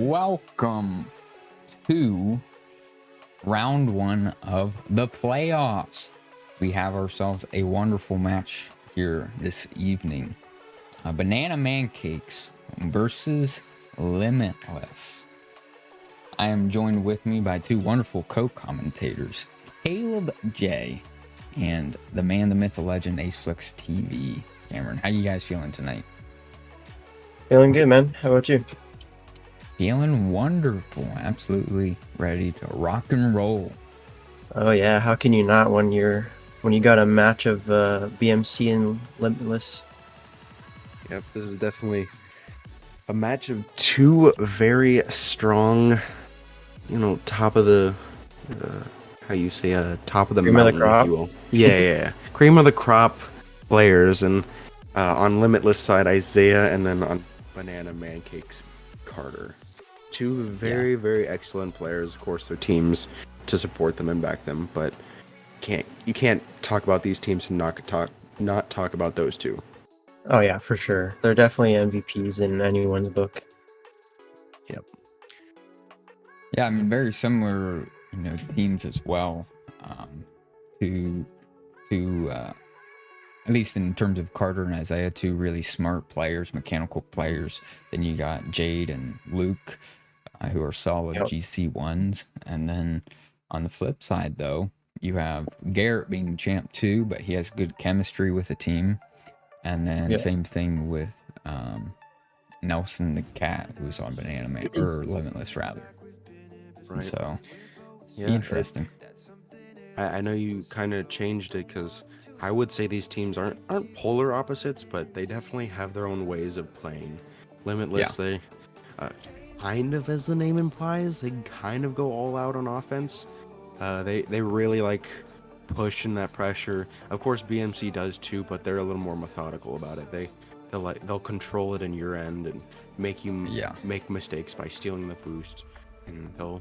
welcome to round one of the playoffs. We have ourselves a wonderful match here this evening. Banana Mancakes versus Limitless. I am joined with me by two wonderful co-commentators, Caleb J. and the man, the myth, the legend, AceFlix TV. Cameron, how you guys feeling tonight? Feeling good, man. How about you? Feeling wonderful. Absolutely ready to rock and roll. Oh yeah, how can you not when you got a match of BMC and Limitless? Yep, this is definitely a match of two very strong, top of the top of the Cream of the mountain, crop. if you will. Yeah. Cream of the crop players, and on Limitless side, Isaiah, and then on Banana Mancakes, Carter. Two very, very excellent players. Of course, their teams to support them and back them, but you can't talk about these teams and not talk about those two. Oh yeah, for sure. They're definitely MVPs in anyone's book. Yep. Yeah, I mean, very similar, teams as well. To at least in terms of Carter and Isaiah, two really smart players, mechanical players. Then you got Jade and Luke, who are solid GC1s. And then on the flip side, though, you have Garrett being champ too, but he has good chemistry with the team. And then same thing with Nelson the Cat, who's on Banana Man, or Limitless rather. Right. So, interesting. I know you kind of changed it because I would say these teams aren't polar opposites, but they definitely have their own ways of playing. Limitless, they kind of, as the name implies, they kind of go all out on offense. They really like pushing that pressure. Of course, BMC does too, but they're a little more methodical about it. They'll control it in your end and make you make mistakes by stealing the boost, and they'll,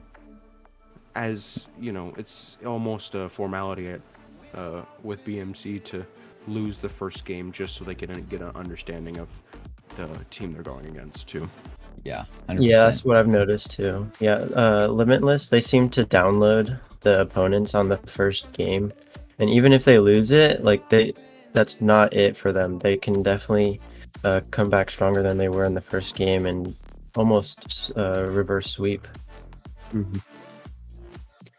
as you know, it's almost a formality with BMC to lose the first game just so they can get an understanding of the team they're going against too. Yeah, 100%. Yeah, that's what I've noticed too. Yeah, Limitless, they seem to download the opponents on the first game, and even if they lose it, that's not it for them. They can definitely come back stronger than they were in the first game and almost reverse sweep. Mm-hmm.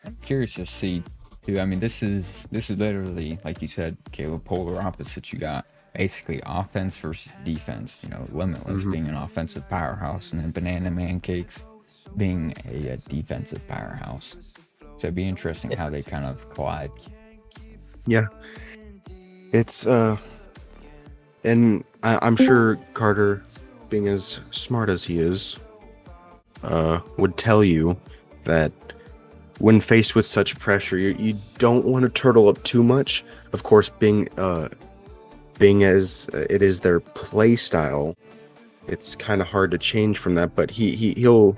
I'm curious to see too. I mean, this is literally, like you said, Caleb, polar opposites. You got basically offense versus defense. Limitless being an offensive powerhouse, and then Banana Mancakes being a defensive powerhouse. So it'd be interesting how they kind of collide. Yeah, it's and I'm sure Carter, being as smart as he is, would tell you that when faced with such pressure, you don't want to turtle up too much. Of course, being as it is their play style, it's kind of hard to change from that. But he'll,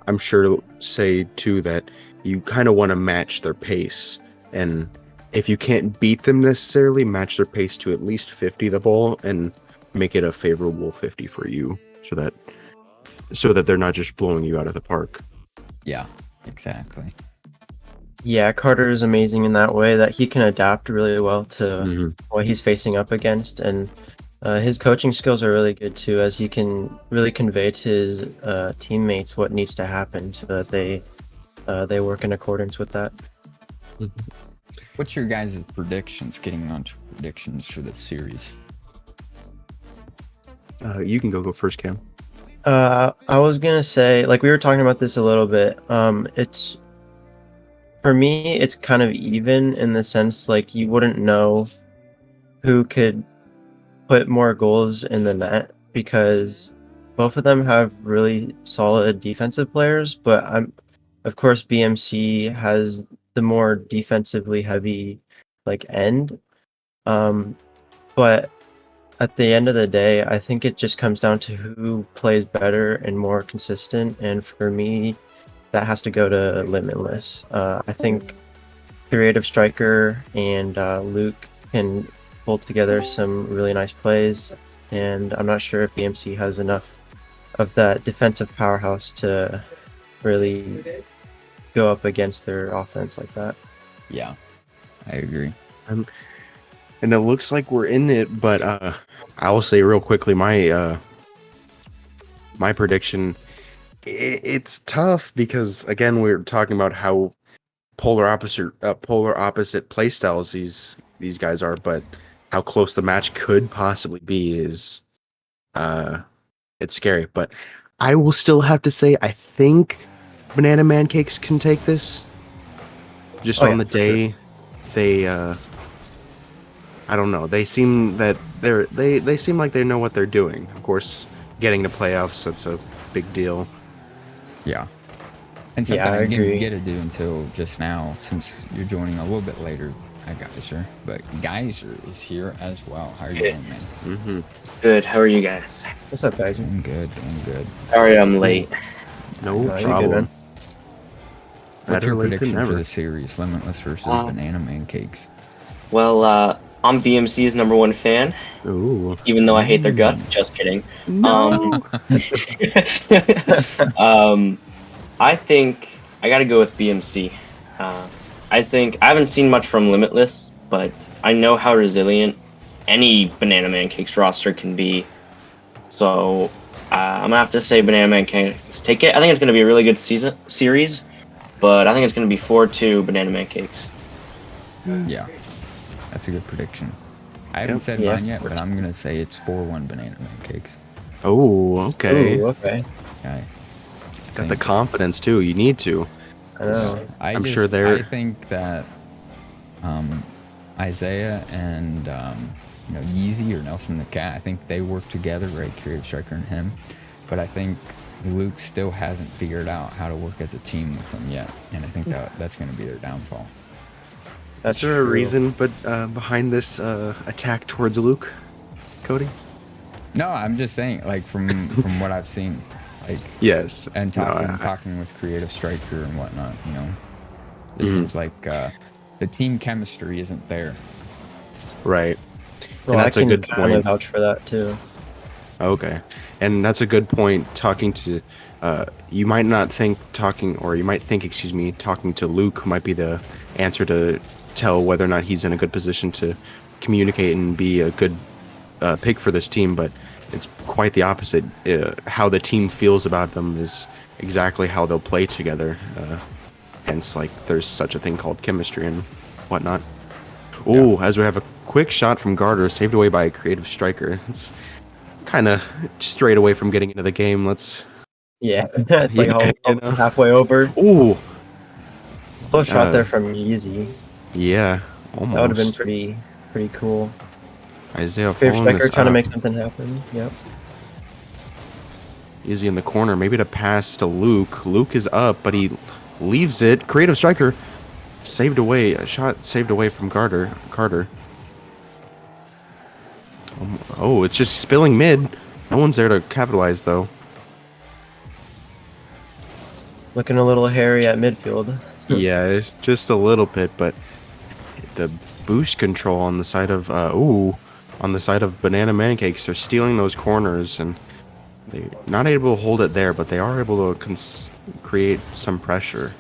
I'm sure, say too that you kind of want to match their pace, and if you can't beat them necessarily, match their pace to at least 50 the ball and make it a favorable 50 for you, so that they're not just blowing you out of the park. Yeah, exactly. Yeah, Carter is amazing in that way, that he can adapt really well to what he's facing up against, and his coaching skills are really good too, as he can really convey to his teammates what needs to happen so that they work in accordance with that. What's your guys' predictions, getting on to predictions for this series? You can go first, Cam. I was gonna say, we were talking about this a little bit. For me, it's kind of even in the sense, you wouldn't know who could put more goals in the net, because both of them have really solid defensive players, but of course BMC has the more defensively heavy end. But at the end of the day, I think it just comes down to who plays better and more consistent, and for me, that has to go to Limitless. I think Creative Striker and Luke can pull together some really nice plays, and I'm not sure if BMC has enough of that defensive powerhouse to really go up against their offense like that. Yeah, I agree. And it looks like we're in it, but I will say real quickly my my prediction. It's tough because again we're talking about how polar opposite play styles these guys are, but how close the match could possibly be is it's scary. But I will still have to say I think Banana Mancakes can take this. Just on the day, they I don't know. They seem that they seem like they know what they're doing. Of course, getting to playoffs, that's a big deal. Yeah. And something Yeah, I I didn't agree. get to do until just now, since you're joining a little bit later. I got you, sir. But Geyser is here as well. How are you doing, man? Mm-hmm. Good. How are you guys? What's up, guys? Doing good, doing good. Sorry I'm late. No you're good, problem. man. What's Better your late than prediction for never. the series, Limitless versus Banana Mancakes? Well, I'm BMC's #1 fan, Ooh. even though I hate their guts. Just kidding. No. I think I got to go with BMC. I think I haven't seen much from Limitless, but I know how resilient any Banana Mancakes roster can be. So I'm gonna have to say Banana Mancakes take it. I think it's gonna be a really good series, but I think it's gonna be 4-2 Banana Mancakes. Yeah, that's a good prediction. I haven't said Yeah. mine yet, but I'm going to say it's 4-1 Banana Mancakes. Oh, okay. Ooh, okay. Okay. Got the confidence too. You need to. I know. I'm sure they're- I think that Isaiah and Yeezy or Nelson the Cat, I think they work together, right? Creative Striker and him. But I think Luke still hasn't figured out how to work as a team with them yet, and I think that's going to be their downfall. That's Is there a true. reason behind this attack towards Luke, Cody? No, I'm just saying, like from what I've seen, like Yes. and No, talking with Creative Striker and whatnot, it seems like the team chemistry isn't there. right. Well, And that's I a can good kind point. of vouch for that too. Okay. And that's a good point. Talking to, you might not think talking to Luke might be the answer to tell whether or not he's in a good position to communicate and be a good pick for this team, but it's quite the opposite. How the team feels about them is exactly how they'll play together. Hence, like, there's such a thing called chemistry and whatnot. Oh, as we have a quick shot from Garter, saved away by a Creative Striker. It's kind of straight away from getting into the game. Let's. Yeah, it's like Yeah, you know. halfway over. Ooh, Close shot there from Yeezy. yeah, almost. That would have been pretty cool. Isaiah Fair following Striker this trying to up. make something happen. Yep. Easy in the corner, maybe to pass to Luke. Luke is up, but he leaves it. Creative Striker saved away. A shot saved away from Carter. Oh, it's just spilling mid. No one's there to capitalize, though. Looking a little hairy at midfield. Yeah, just a little bit, but the boost control on the side of on the side of Banana Mancakes, they're stealing those corners, and they're not able to hold it there, but they are able to create some pressure.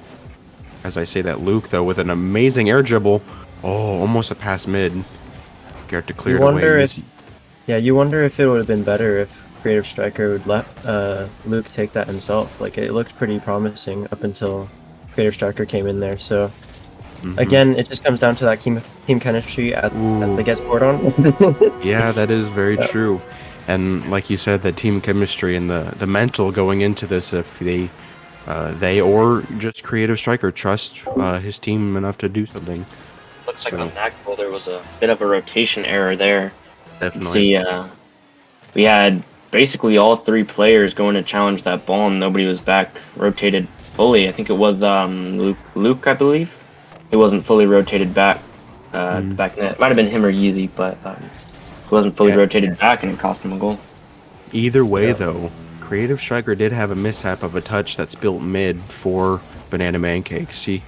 As I say that, Luke, though, with an amazing air dribble. Oh, almost a pass mid. Get to clear it away. You wonder if it would have been better if Creative Striker would let Luke take that himself. Like, it looked pretty promising up until Creative Striker came in there. So again, it just comes down to that team chemistry as they get scored on. Yeah, that is very true. And like you said, the team chemistry and the mental going into this, if they or just Creative Striker trust his team enough to do something. Looks like on that goal there was a bit of a rotation error there. Definitely. See, we had basically all three players going to challenge that ball, and nobody was back rotated fully. I think it was Luke, I believe. It wasn't fully rotated back. Back then, it might have been him or Yeezy, but it wasn't fully rotated back, and it cost him a goal. Either way, though, Creative Striker did have a mishap of a touch that spilt mid for Banana Mancakes. He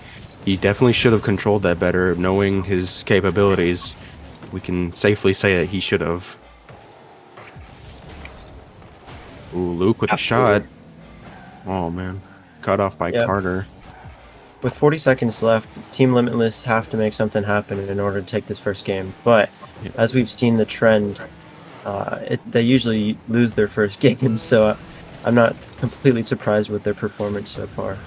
definitely should have controlled that better, knowing his capabilities. We can safely say that he should have. Ooh, Luke with a shot. Oh man, cut off by Yep. Carter. With 40 seconds left, Team Limitless have to make something happen in order to take this first game. But Yeah. as we've seen the trend, they usually lose their first game, so I'm not completely surprised with their performance so far.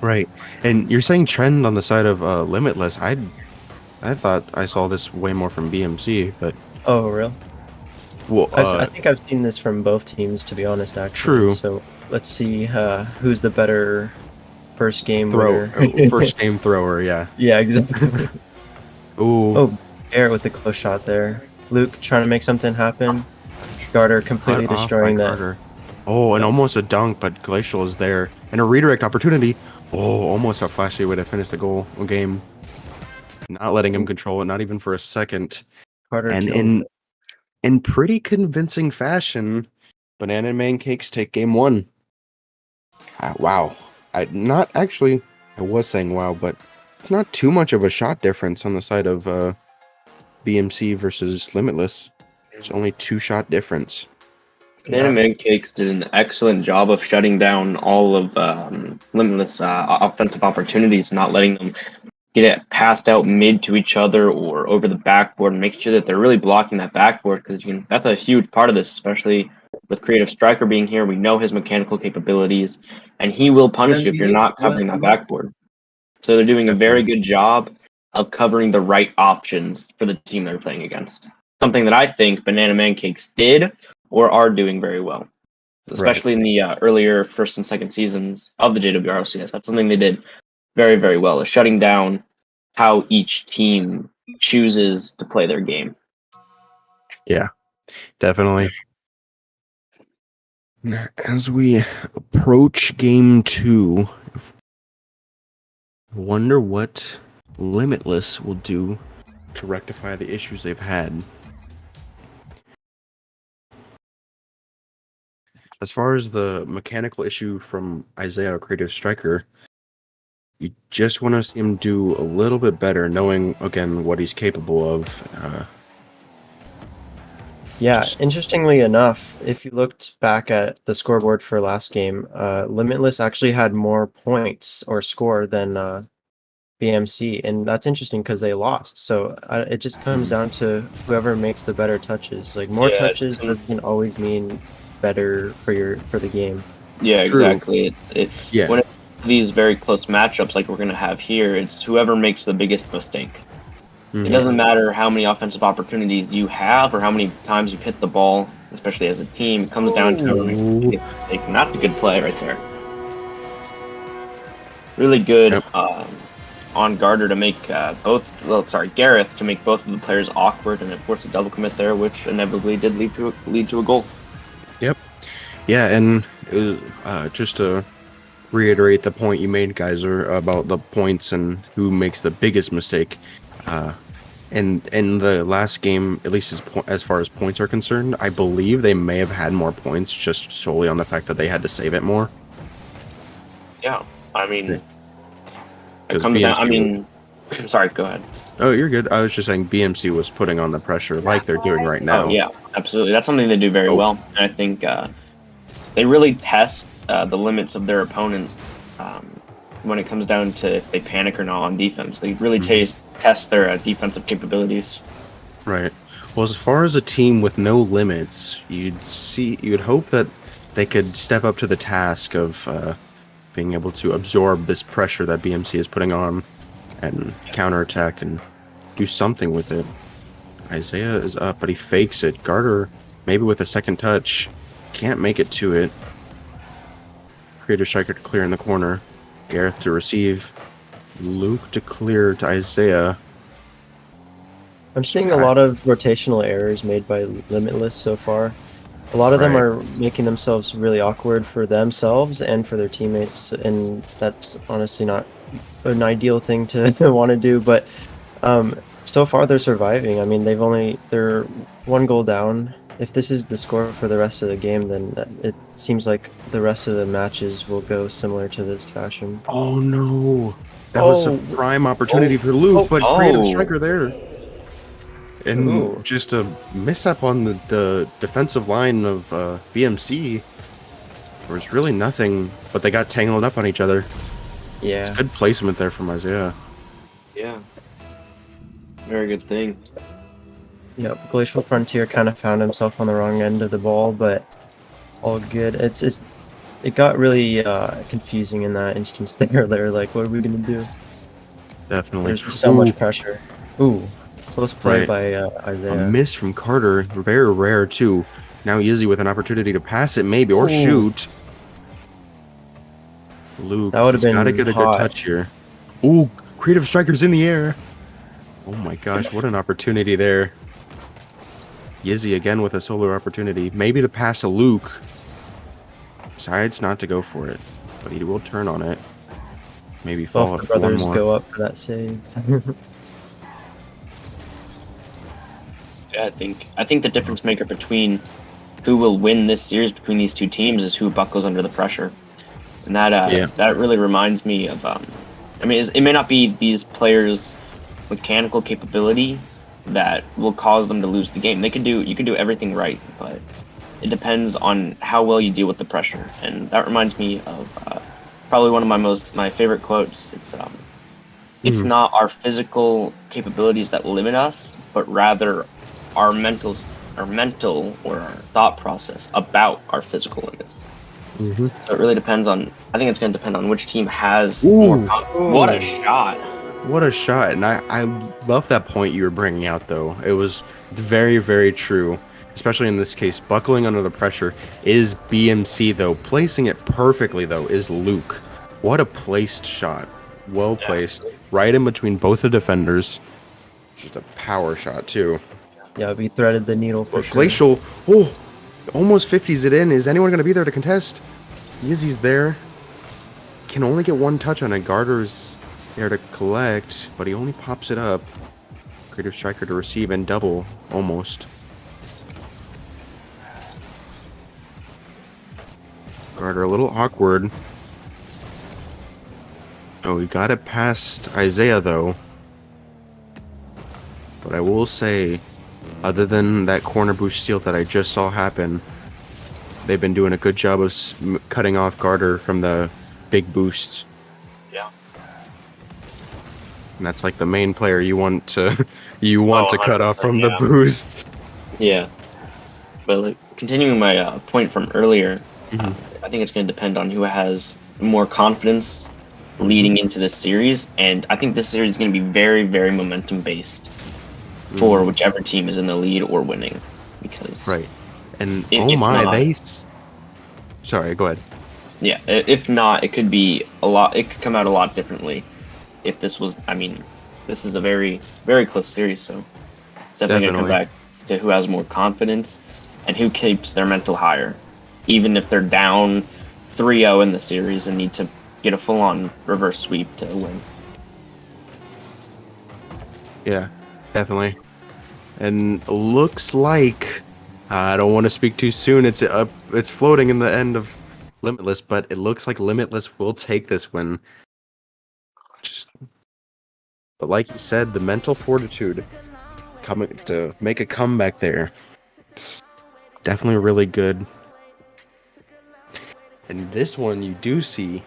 Right, and you're saying trend on the side of Limitless. I thought I saw this way more from BMC, but Oh, real? well, I think I've seen this from both teams, to be honest, actually. True. So let's see who's the better first game winner. first game thrower, yeah. Yeah, exactly. Ooh, Oh, Garrett with the close shot there. Luke trying to make something happen. Garter completely cut off by destroying that. Carter. Oh, and almost a dunk, but Glacial is there, and a redirect opportunity. Oh, almost a flashy way to finish the game. Not letting him control it, not even for a second. Carter And kills it. in pretty convincing fashion, Banana Mancakes take game 1. Wow. I was saying wow, but it's not too much of a shot difference on the side of BMC versus Limitless. It's only 2 shot difference. Banana Mancakes did an excellent job of shutting down all of Limitless offensive opportunities, not letting them get it passed out mid to each other or over the backboard, and make sure that they're really blocking that backboard, because that's a huge part of this, especially with Creative Striker being here. We know his mechanical capabilities, and he will punish you if you're not covering that backboard. So they're doing a very good job of covering the right options for the team they're playing against. Something that I think Banana Mancakes did or are doing very well, especially in the earlier first and second seasons of the JWRLCS. That's something they did very, very well, is shutting down how each team chooses to play their game. Yeah, definitely. As we approach game 2, I wonder what Limitless will do to rectify the issues they've had. As far as the mechanical issue from Isaiah or Creative Striker, you just want to see him do a little bit better, knowing, again, what he's capable of. Yeah, interestingly enough, if you looked back at the scoreboard for last game, Limitless actually had more points or score than BMC, and that's interesting because they lost. So it just comes down to whoever makes the better touches. Like more touches doesn't always mean better for the game. Yeah, True. exactly. When it's these very close matchups like we're going to have here, it's whoever makes the biggest mistake. It doesn't matter how many offensive opportunities you have or how many times you've hit the ball, especially as a team. It comes down to whoever makes the biggest mistake, and that's a good play right there. Really good on Garter to make Gareth to make both of the players awkward, and of course a double commit there, which inevitably did lead to a goal. Yep. Yeah, and just to reiterate the point you made, Geyser, about the points and who makes the biggest mistake. And in the last game, at least as far as points are concerned, I believe they may have had more points just solely on the fact that they had to save it more. Yeah, I mean, it comes down. I mean, sorry, go ahead. Oh, you're good. I was just saying BMC was putting on the pressure like they're doing right now. Oh, yeah, absolutely. That's something they do very well. And I think they really test the limits of their opponent when it comes down to if they panic or not on defense. They really test their defensive capabilities. Right. Well, as far as a team with no limits, you'd hope that they could step up to the task of being able to absorb this pressure that BMC is putting on and counterattack and do something with it. Isaiah is up, but he fakes it. Garter, maybe with a second touch, can't make it to it. Creative Striker to clear in the corner. Gareth to receive. Luke to clear to Isaiah. I'm seeing a lot of rotational errors made by Limitless so far. A lot of them are making themselves really awkward for themselves and for their teammates, and that's honestly not an ideal thing to want to do, but so far they're surviving. I mean, they're 1 goal down. If this is the score for the rest of the game, then it seems like the rest of the matches will go similar to this fashion. Oh no, that was a prime opportunity for Luke, but Creative Striker there. And just a mishap on the defensive line of BMC There was really nothing, but they got tangled up on each other. Yeah. It's good placement there from Isaiah. Yeah. Very good thing. Yep. Glacial Frontier kind of found himself on the wrong end of the ball, but all good. It got really confusing in that instance there. They're like, what are we gonna do? Definitely. There's just so Ooh, much pressure. Ooh, close play Right. by a Isaiah. miss from Carter. Very rare, too. Now Yizzy with an opportunity to pass it, maybe, or Ooh. shoot. Luke, That would've he's got to been get a good hot. touch here. Ooh, creative strikers in the air. Oh my gosh, what an opportunity there. Yizzy again with a solo opportunity. Maybe the pass to Luke. Decides not to go for it, but he will turn on it. Maybe fall Both the for one brothers more. go up for that save. Yeah, I think the difference maker between who will win this series between these two teams is who buckles under the pressure, and that really reminds me of. I mean, it may not be these players' mechanical capability that will cause them to lose the game. You can do everything right, but it depends on how well you deal with the pressure. And that reminds me of probably one of my favorite quotes. It's not our physical capabilities that limit us, but rather our mental or our thought process about our physical limits. Mm-hmm. So it really depends on. I think it's going to depend on which team has Ooh. more. What a shot! What a shot. And I love that point you were bringing out, though. It was very, very true. Especially in this case, buckling under the pressure is BMC, though. Placing it perfectly, though, is Luke. What a placed shot. Well placed. Right in between both the defenders. Just a power shot, too. Yeah, we threaded the needle for sure. Glacial. Oh, almost 50s it in. Is anyone going to be there to contest? Yizzy's there. Can only get one touch on it. Garter's there to collect, but he only pops it up. Creative striker to receive and double, almost. Garter a little awkward. Oh, he got it past Isaiah, though. But I will say, other than that corner boost steal that I just saw happen, they've been doing a good job of cutting off Garter from the big boosts. Yeah. And that's like the main player you want to cut off from the yeah. boost. Yeah, but like continuing my point from earlier, I think it's going to depend on who has more confidence leading into this series, and I think this series is going to be very, very momentum based for whichever team is in the lead or winning, because Right. And sorry, go ahead. Yeah, if not, it could be a lot. It could come out a lot differently. If this was, I mean, this is a very, very close series, so it's definitely gonna come back to who has more confidence and who keeps their mental higher, even if they're down 3-0 in the series and need to get a full-on reverse sweep to win. Yeah, definitely. And looks like I don't want to speak too soon. It's floating in the end of Limitless, but it looks like Limitless will take this win. But like you said, the mental fortitude coming to make a comeback there. It's definitely really good. And this one you do see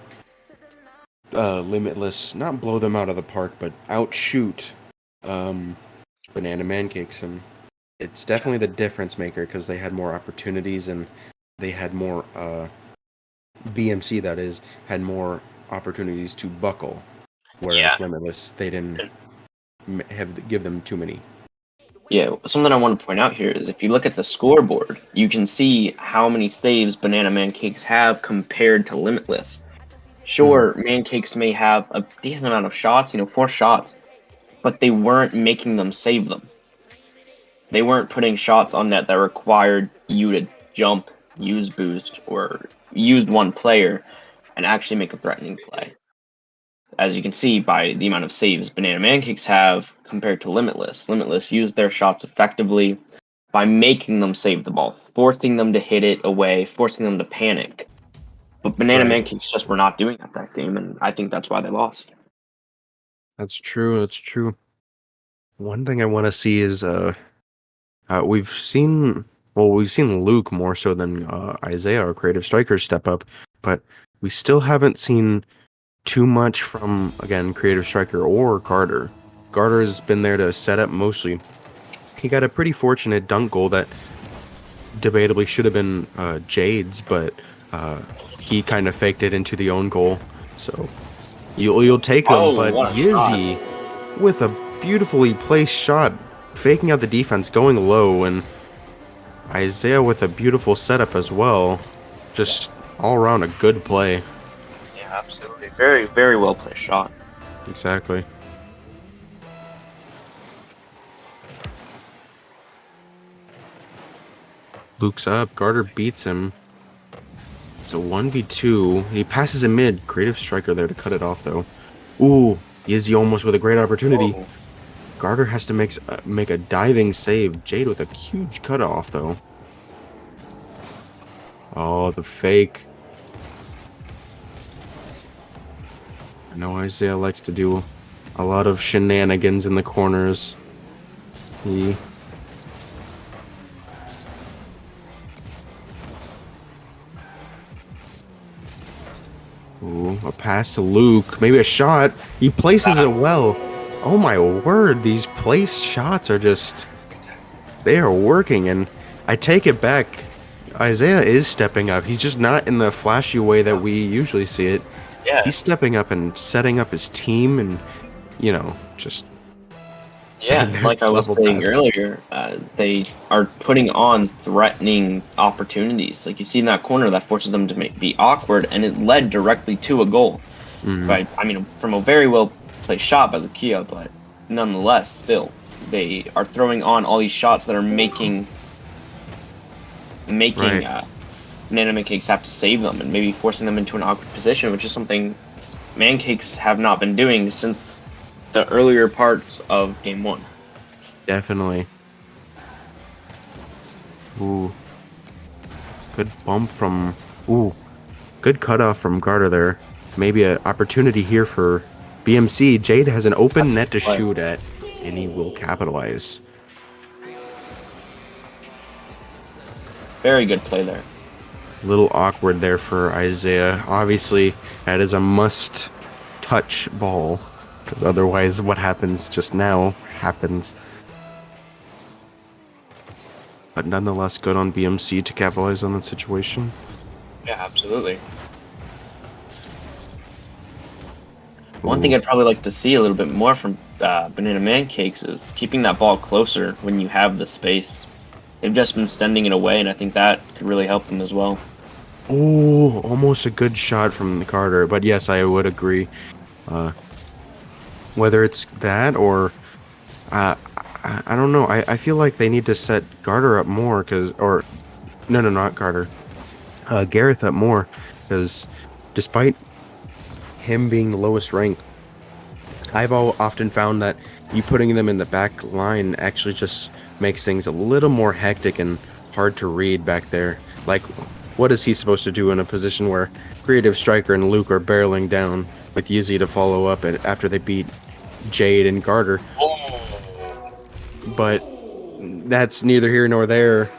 Limitless not blow them out of the park, but outshoot Banana Mancakes, and it's definitely the difference maker because they had more opportunities and they had more BMC, that is, had more opportunities to buckle, whereas Limitless, they didn't give them too many. Yeah, something I want to point out here is if you look at the scoreboard, you can see how many saves Banana Mancakes have compared to Limitless. Sure, Mancakes may have a decent amount of shots, 4 shots, but they weren't making them save them. They weren't putting shots on net that required you to jump, use boost, or use one player and actually make a threatening play. As you can see by the amount of saves Banana Mancakes have compared to Limitless. Limitless used their shots effectively by making them save the ball, forcing them to hit it away, forcing them to panic. But Banana Mancakes just were not doing that game, and I think that's why they lost. That's true. That's true. One thing I want to see is we've seen well, we've seen Luke more so than Isaiah, our creative strikers, step up, but we still haven't seen too much from, again, creative striker or Carter. Carter has been there to set up mostly. He got a pretty fortunate dunk goal that debatably should have been Jade's, but he kind of faked it into the own goal. So you'll take them, Oh, but what a Yizzy with a beautifully placed shot, faking out the defense, going low, and Isaiah with a beautiful setup as well. Just all around a good play. Yeah, absolutely. Very, very well placed shot. Exactly. Luke's up. Carter beats him. It's a 1v2. He passes him mid. Creative striker there to cut it off, though. Ooh, Yizzy almost with a great opportunity. Whoa. Carter has to make a diving save. Jade with a huge cutoff, though. Oh, the fake. I know Isaiah likes to do a lot of shenanigans in the corners. He... Ooh, a pass to Luke. Maybe a shot. He places it well. Oh my word, these placed shots are just... They are working, and I take it back. Isaiah is stepping up. He's just not in the flashy way that we usually see it. Yeah. He's stepping up and setting up his team and, you know, just... Yeah, like I was Next level saying pass. earlier, they are putting on threatening opportunities. Like you see in that corner, that forces them to be awkward, and it led directly to a goal. Mhm. I mean, from a very well placed shot by Lukia, but nonetheless, still, they are throwing on all these shots that are making Right. Banana Mancakes have to save them and maybe forcing them into an awkward position, which is something Mancakes have not been doing since the earlier parts of Game 1. Definitely. Ooh. Good bump from... Ooh. Good cutoff from Carter there. Maybe an opportunity here for BMC. Jade has an open net to shoot at, and he will capitalize. Very good play there. A little awkward there for Isaiah. Obviously, that is a must-touch ball, because otherwise what happens just now happens. But nonetheless, good on BMC to capitalize on that situation. Yeah, absolutely. One thing I'd probably like to see a little bit more from Banana Mancakes is keeping that ball closer when you have the space. They've just been sending it away, and I think that could really help them as well. Oh, almost a good shot from Carter. But yes, I would agree. Whether it's that or... I don't know. I feel like they need to set Carter up more, No, not Carter. Gareth up more, because despite him being the lowest rank, I've often found that you putting them in the back line actually just makes things a little more hectic and hard to read back there. Like, what is he supposed to do in a position where Creative Striker and Luke are barreling down with Yizzy to follow up after they beat Jade and Carter? But that's neither here nor there.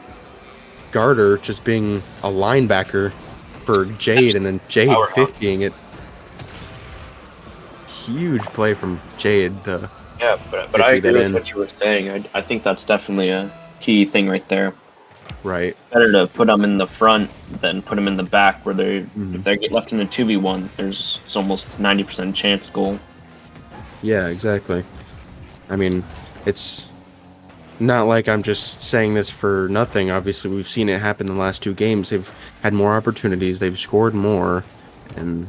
Garter just being a linebacker for Jade, and then Jade 50ing it. Huge play from Jade. Yeah, but I agree with what you were saying. I think that's definitely a key thing right there. Right. Better to put them in the front than put them in the back, where if they get left in a 2v1, it's almost 90% chance goal. Yeah, exactly. I mean, it's not like I'm just saying this for nothing. Obviously, we've seen it happen in the last two games. They've had more opportunities. They've scored more, and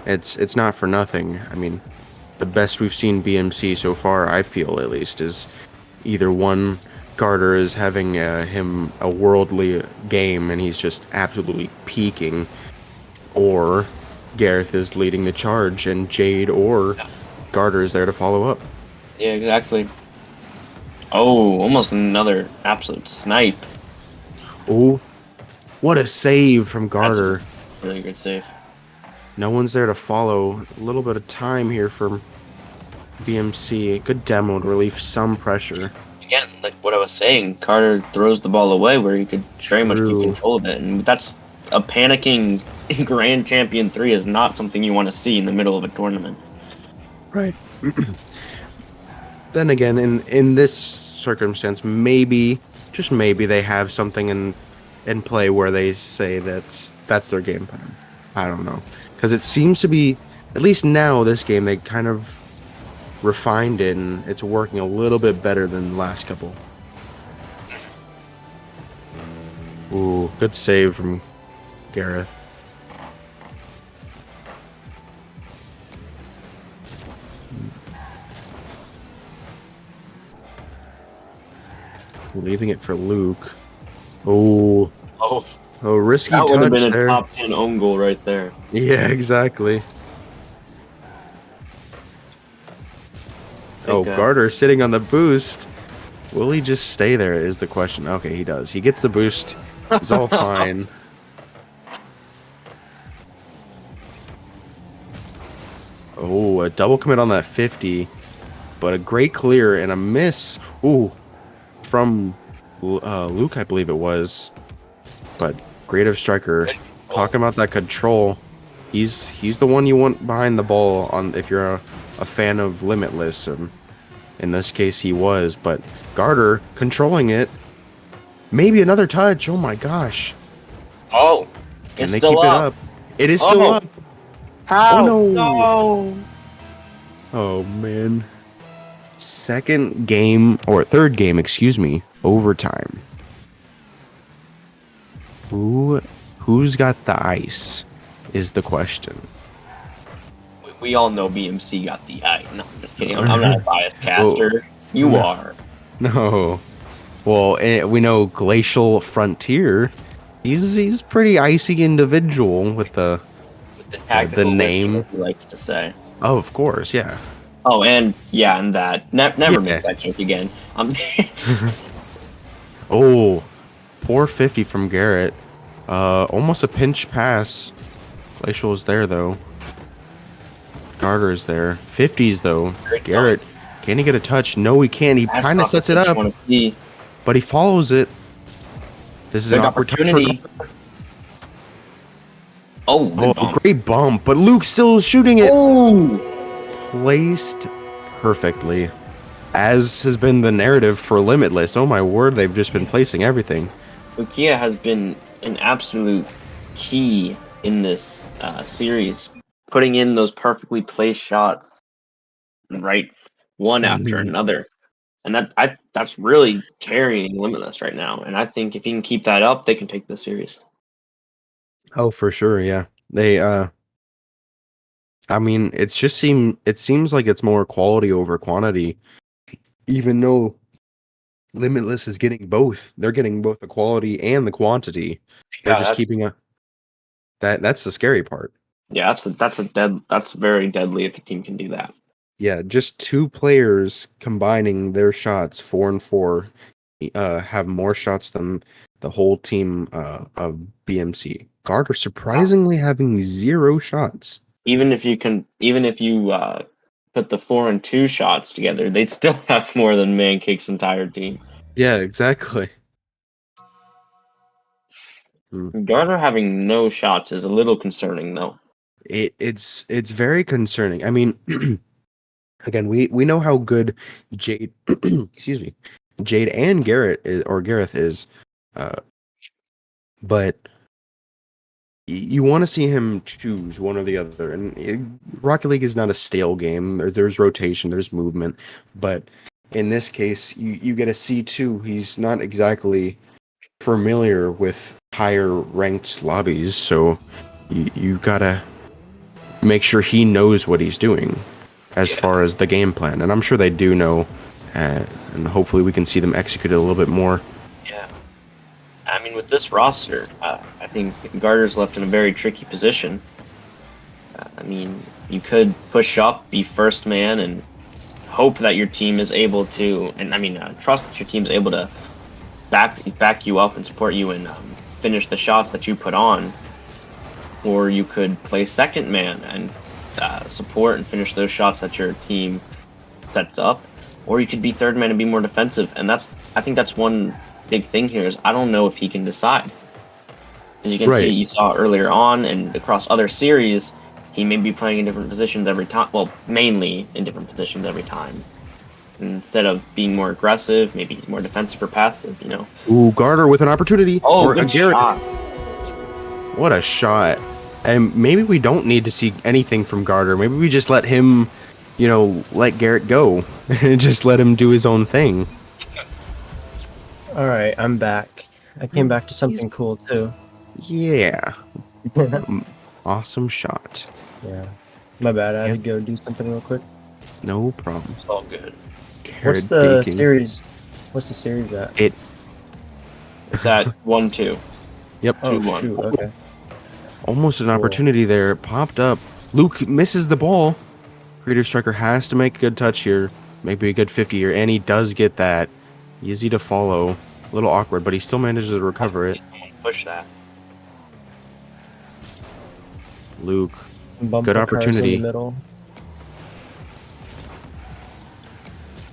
it's not for nothing. I mean, the best we've seen BMC so far, I feel at least, is either one, Carter is having him a worldly game and he's just absolutely peaking, or Gareth is leading the charge and Jade or Carter is there to follow up. Yeah, exactly. Oh, almost another absolute snipe. Oh, what a save from Garter. Really good save. No one's there to follow. A little bit of time here for BMC. Good demo to relieve some pressure. again, like what I was saying, Carter throws the ball away where he could very much True. keep control of it, and that's a panicking Grand Champion 3 is not something you want to see in the middle of a tournament. Right. Then again, in this circumstance, maybe, just maybe, they have something in play where they say that's their game plan. I don't know, because it seems to be, at least now, this game, they kind of refined it, and it's working a little bit better than the last couple. Ooh, good save from Gareth. Leaving it for Luke. Oh, Oh, risky that would have touch been a there. top 10 own goal right there. Yeah, exactly. Oh, Garter sitting on the boost. Will he just stay there is the question. Okay, he does. He gets the boost. He's all fine. Oh, a double commit on that 50. But a great clear and a miss. Ooh, from Luke, I believe it was. But great of striker. Talking about that control. He's the one you want behind the ball on if you're a fan of Limitless, and in this case he was. But Garter controlling it. Maybe another touch. Oh my gosh. Oh, Can it's they still keep it up. up? It is still Oh. up. How? Oh, no. No. Oh man. Second game, or third game, excuse me, overtime. Who's got the ice is the question. We all know BMC got the eye. No, I'm just kidding. I'm not a biased caster. You no. are. No. Well, we know Glacial Frontier. He's pretty icy individual with the Tactical name. wisdom, as he likes to say. Oh, of course, yeah. Oh, and that. Never Yeah. make that joke again. Oh, poor 50 from Garrett. Almost a pinch pass. Glacial is there though. Garter is there. 50s though. Garrett, can he get a touch? No, he can't. He kind of sets it up, but he follows it. This is an awkward opportunity. Oh, great bump, but Luke's still shooting it. Oh, Placed perfectly, as has been the narrative for Limitless. Oh my word, they've just been placing everything. Lukia has been an absolute key in this series, putting in those perfectly placed shots, right, one after another, and that's really carrying Limitless right now. And I think if he can keep that up, they can take the series. Oh, for sure, yeah. They I mean, it seems like it's more quality over quantity, even though Limitless is getting both. They're getting both the quality and the quantity. They're just keeping that's the scary part. Yeah, that's very deadly if a team can do that. Yeah, just two players combining their shots, 4 and 4, have more shots than the whole team of BMC. Garter surprisingly having 0 shots. Even if you put the 4 and 2 shots together, they'd still have more than Mancake's entire team. Yeah, exactly. Garter having no shots is a little concerning, though. It's very concerning. I mean, again, we know how good Jade, excuse me, Jade and Garrett Gareth is, but you want to see him choose one or the other. And Rocket League is not a stale game. There's rotation, there's movement, but in this case, you get a C2. He's not exactly familiar with higher ranked lobbies, so you gotta make sure he knows what he's doing as far as the game plan. And I'm sure they do know, and hopefully we can see them execute it a little bit more. Yeah. I mean, with this roster, I think Garter's left in a very tricky position. I mean, you could push up, be first man, and hope that your team is able to, and I mean, trust that your team is able to back you up and support you and finish the shots that you put on. Or you could play second man and support and finish those shots that your team sets up, or you could be third man and be more defensive. And I think that's one big thing here is I don't know if he can decide. As you can see, you saw earlier on and across other series, he may be playing in different positions every time. Well, mainly in different positions every time. Instead of being more aggressive, maybe he's more defensive or passive, you know. Ooh, Garter with an opportunity. Oh, good shot. What a shot. And maybe we don't need to see anything from Garter. Maybe we just let him, you know, let Garrett go. And just let him do his own thing. Alright, I'm back. I came back to something cool, too. Yeah. Awesome shot. Yeah. My bad, I had to go do something real quick. No problem. It's all good. What's the series? What's the series at? It's at 1-2. Yep. Oh, 2-1. shoot, okay. Almost an opportunity there. Popped up. Luke misses the ball. Creative Striker has to make a good touch here. Maybe a good 50 here. And he does get that. Easy to follow. A little awkward, but he still manages to recover it. Push that. Luke. Bumper Good cars opportunity. in the middle.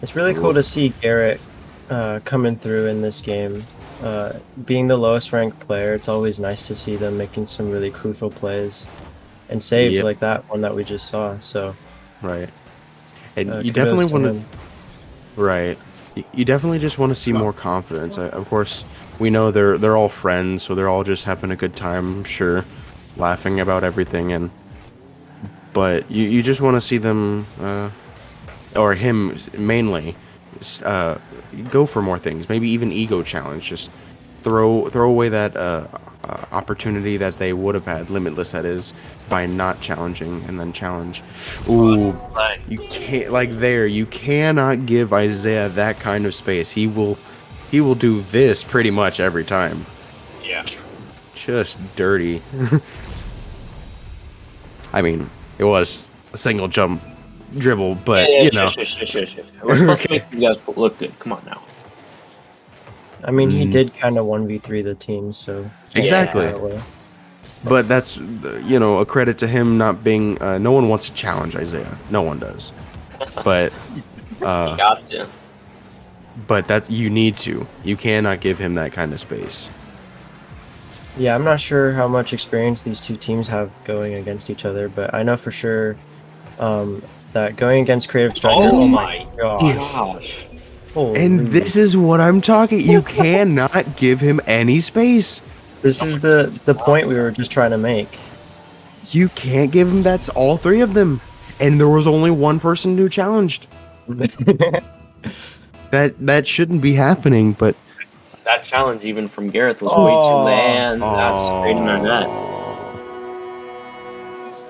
It's really cool to see Garrett coming through in this game. Being the lowest ranked player, it's always nice to see them making some really crucial plays and saves like that one that we just saw. So, right, and you kudos definitely to want him. to, right? You definitely just want to see more confidence. Of course, we know they're all friends, so they're all just having a good time. I'm sure, laughing about everything, but you just want to see them. Or him mainly, go for more things. Maybe even ego challenge. Just throw away that opportunity that they would have had, Limitless that is, by not challenging and then challenge. Ooh, you can't you cannot give Isaiah that kind of space. He will do this pretty much every time. Yeah. Just dirty. I mean, it was a single jump dribble, but you know. We're supposed to make you guys look good. Come on now. I mean, he did kind of 1v3 the team, so exactly. But that's a credit to him not being. No one wants to challenge Isaiah. No one does. But Gotcha. But that you need to. You cannot give him that kind of space. Yeah, I'm not sure how much experience these two teams have going against each other, but I know for sure that going against Creative Striker. Oh my gosh. And this is what I'm talking. You cannot give him any space. This is the point we were just trying to make. You can't give him. That's all three of them, and there was only one person who challenged. That shouldn't be happening, but that challenge even from Gareth was way too land. That's straight in the net.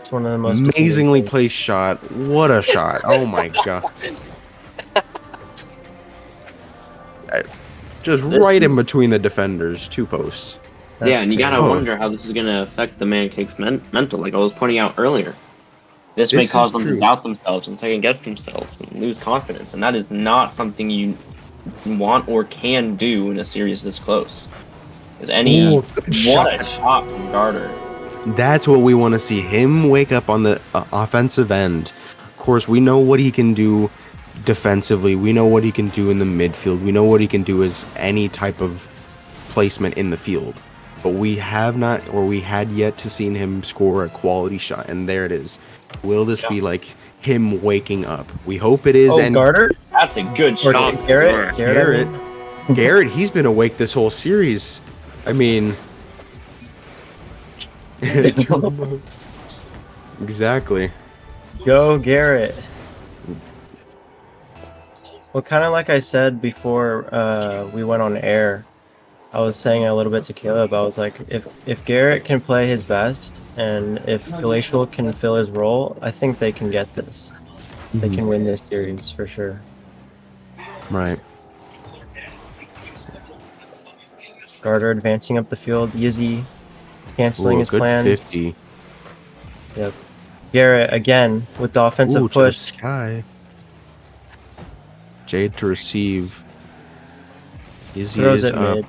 It's one of the most amazingly placed shot. What a shot! Oh my god! Just right in between the defenders, 2 posts. Yeah, and you gotta wonder how this is gonna affect the Mancakes' mental, like I was pointing out earlier. This may cause them to doubt themselves and second guess themselves and lose confidence, and that is not something you want or can do in a series this close. What a shot from Garter. That's what we want to see, him wake up on the offensive end. Of course, we know what he can do defensively. We know what he can do in the midfield. We know what he can do as any type of placement in the field. But we have not, or we had yet to seen him score a quality shot, and there it is. Will this be like him waking up? We hope it is. Oh, and Garter? That's a good shot. Garrett, he's been awake this whole series. I mean, exactly. Go Garrett. Well, kind of like I said before we went on air, I was saying a little bit to Caleb, I was like, if Garrett can play his best, and if Glacial can fill his role, I think they can get this. They can win this series, for sure. Right. Garter advancing up the field, Yizzy canceling his plans. 50. Yep. Garrett, again, with the offensive push. To the sky. Jade to receive. Yizzy throws is it up. mid.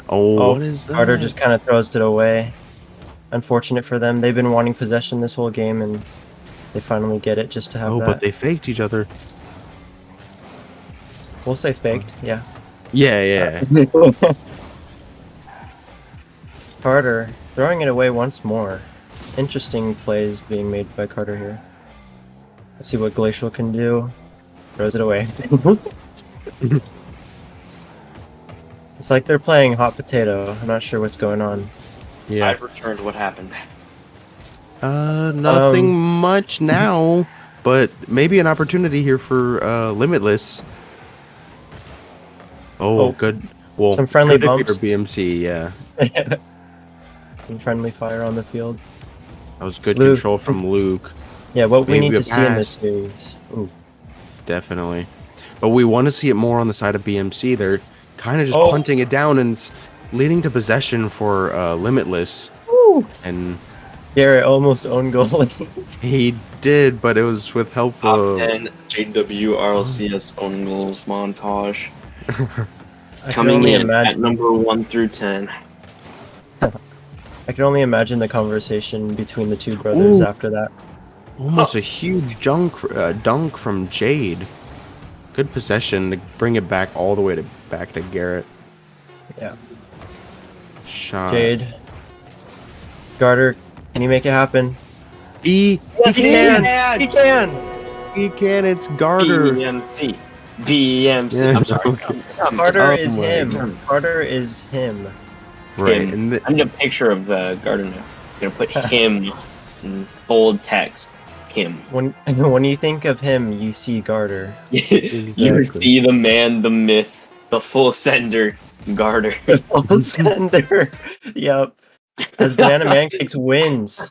Oh, what is that? Garter just kind of throws it away. Unfortunate for them. They've been wanting possession this whole game, and They finally get it just to have Oh, that. but they faked each other. We'll say faked, yeah. Yeah, yeah. Carter throwing it away once more. Interesting plays being made by Carter here. Let's see what Glacial can do. Throws it away. It's like they're playing hot potato. I'm not sure what's going on. Yeah. I've returned. What happened? Nothing much now, but maybe an opportunity here for Limitless. Oh, good. Well, some friendly good if bumps. you're BMC, yeah. Some friendly fire on the field. That was good Luke. control from Luke. Yeah, what we Maybe need a to see in this pass. series. Ooh. Definitely. But we want to see it more on the side of BMC. They're kind of just Oh. punting it down, and it's leading to possession for Limitless. Woo! And Garrett almost owned goal. he did, but it was with help Top of... 10 JWRLCS own goals montage. I can Coming only in at imagine. number 1 through 10. I can only imagine the conversation between the two brothers Ooh. after that. Almost a huge dunk from Jade. Good possession to bring it back all the way back to Garrett. Yeah. Shot. Jade. Garter, can you make it happen? He He can! He can! He can. It's Garter. BMC. BMC. Yeah. I'm sorry. Carter Oh is my him. God. Carter is him. Right. Him. And I need a picture of the garden now. I'm gonna put him in bold text. Him. When you think of him, you see Garter. You Exactly. see the man, the myth, the full sender, Garter. Full sender. Yep. As Banana Mancakes wins.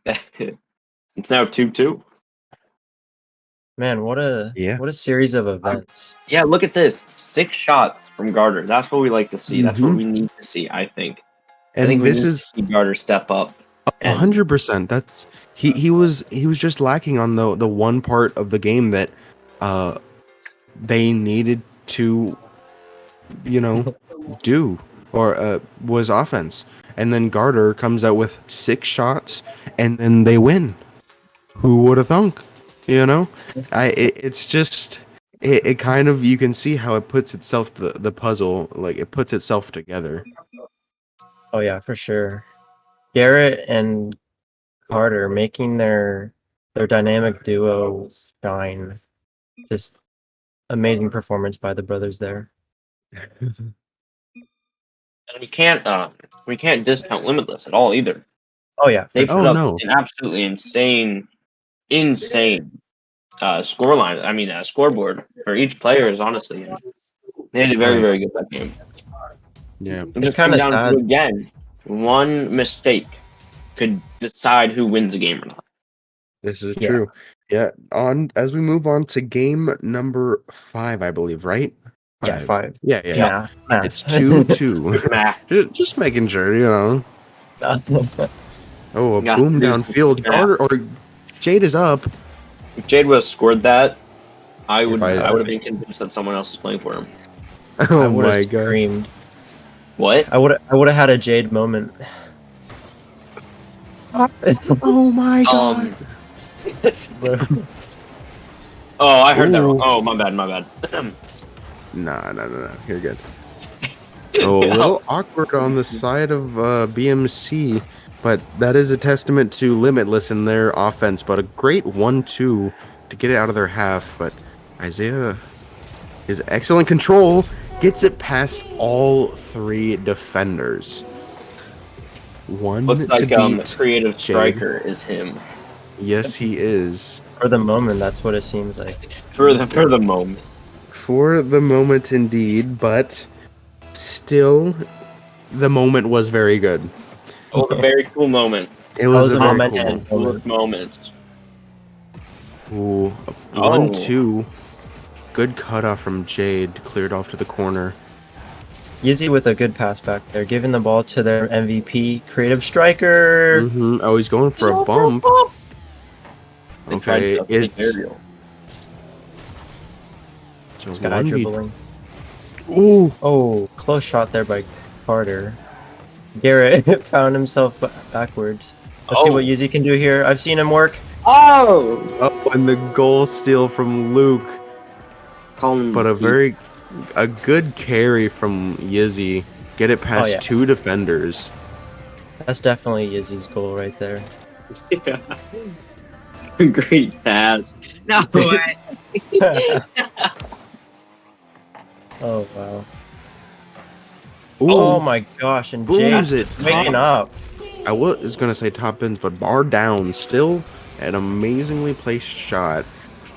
It's now 2-2. Man, what a series of events. Yeah, look at this. 6 shots from Garter. That's what we like to see. That's what Mhm. we need to see, I think. I And think we this need to is see Garter step up. And 100%. That's he was just lacking on the one part of the game that they needed to do, or was offense. And then Garter comes out with 6 shots and then they win. Who would have thunk? It's just it kind of, you can see how it puts itself the puzzle, like it puts itself together. Oh yeah, for sure. Garrett and Carter making their dynamic duo shine. Just amazing performance by the brothers there. and we can't discount Limitless at all either. Oh yeah, They for put sure. up no. an absolutely insane scoreline. I mean, scoreboard for each player is honestly. They did very, Right. very good that game. Yeah. It just kinda comes down sad. to, again, one mistake could decide who wins the game or not. This is Yeah. true. Yeah. As we move on to game number 5, I believe, right? Yeah, 5. Yeah. Yeah. Math. It's 2-2. Math. just making sure, Oh, a Yeah, boom there's- downfield. yeah. Carter or Jade is up. If Jade would have scored that, I would I- have been convinced that someone else was playing for him. I Oh would my have god. screamed. What? I would have had a Jade moment. Oh my god. Oh, I heard that Ooh. wrong. Oh, my bad. Nah. You're good. Oh, a little awkward on the side of BMC, but that is a testament to Limitless in their offense. But a great 1-2 to get it out of their half. But Isaiah, his excellent control, gets it past all 3 defenders. One Looks to like beat. creative Jade. striker is him Yes, he is. For the moment, that's what it seems like. for the moment. For the moment, indeed, but still, the moment was very good. It was a very cool moment. It was was a a very moment cool and- Cool moment. Ooh, a 1-2. Good cutoff from Jade, cleared off to the corner. Yizzy with a good pass back there, giving the ball to their MVP, creative striker. Oh, he's going for a bump. They tried Okay, to take it's aerial. a Sky 1v. dribbling. Ooh, Oh, close shot there by Carter. Garrett found himself backwards. Let's see Oh. what Yizzy can do here. I've seen him work. Oh! Oh, and the goal steal from Luke, Colin but a good carry from Yizzy. Get it past yeah. 2 defenders. That's definitely Izzy's goal right there. Great pass. No way. Oh wow. Ooh, Oh my gosh, and booms Jade it. waking up. I was gonna say top bins, but bar down. Still an amazingly placed shot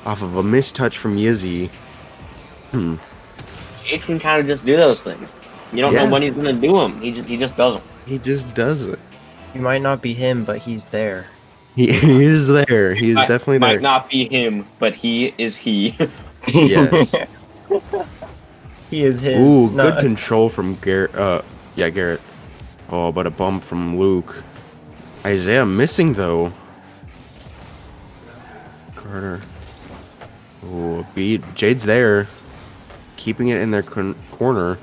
off of a missed touch from Yizzy. Jade can kind of just do those things. You don't know Yeah. when he's gonna do them. He just does them. He just does it. He might not be him, but he's there. He is there. He is definitely there. Might not be him, but he is he. Yes. He is his. Ooh, No, good control from Garrett. Yeah, Garrett. Oh, but a bump from Luke. Isaiah missing though. Carter. Ooh, beat. Jade's there. Keeping it in their corner.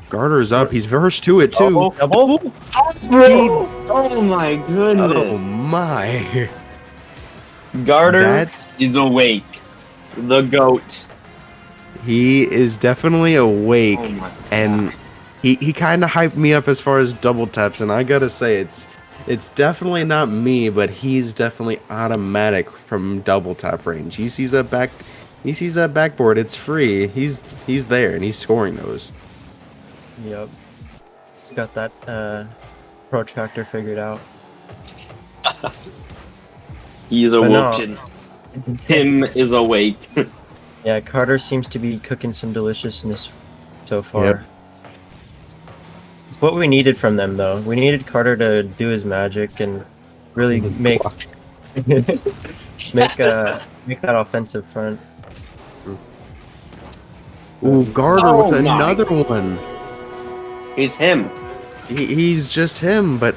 Garter's up. He's versed to it too. Oh, double? Oh my goodness. Oh my. Garter That's- is awake. The goat. He is definitely awake. Oh my And he kind of hyped me up as far as double taps, and I gotta say it's definitely not me, but he's definitely automatic from double tap range. He sees that backboard, it's free. He's there and he's scoring those. Yep. He's got that protractor figured out. He is But no. awoken. Him is awake. Yeah, Carter seems to be cooking some deliciousness so far. Yep. It's what we needed from them, though. We needed Carter to do his magic and really make make that offensive front. Ooh, Garter Oh with my. another one. He's him. He's just him, but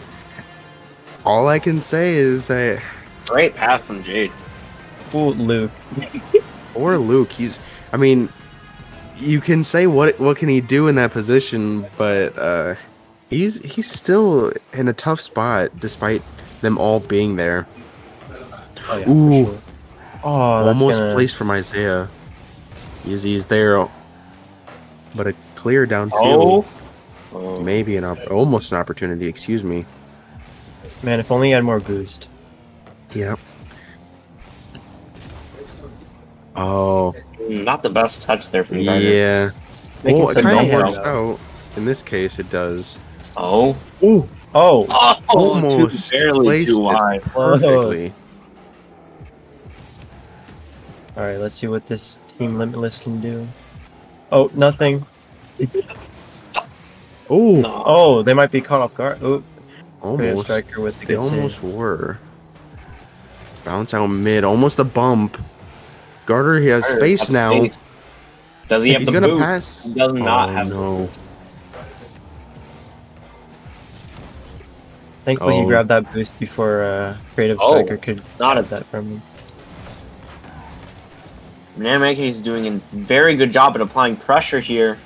all I can say is that Great pass from Jade. Ooh, Luke. or Luke, I mean, you can say what can he do in that position, but he's still in a tough spot despite them all being there. Oh, yeah, Ooh. for sure. Oh, that's Almost gonna... placed from Isaiah. Izzy is there, but a clear downfield. Oh. Maybe almost an opportunity. Excuse me. Man, if only he had more boost. Yep. Oh, Not the best touch there from Garter. yeah. Making Well, it some kind of noise, works though. out. In this case, it does. Oh. Ooh, Oh, Oh, almost barely placed too it wide. perfectly. alright, let's see what this Team Limitless can do. Oh, nothing. Oh, No. Oh, they might be caught off guard. Oh, almost. striker with the They good save. almost were. Bounce out mid, almost a bump. Garter, he has space That's now. space. Does he have He's the gonna boot? pass. He does not Oh, have the no. Thankfully, he Oh. grabbed that boost before Creative Oh, Striker could not grab a- that from him. Mancakes is doing a very good job at applying pressure here.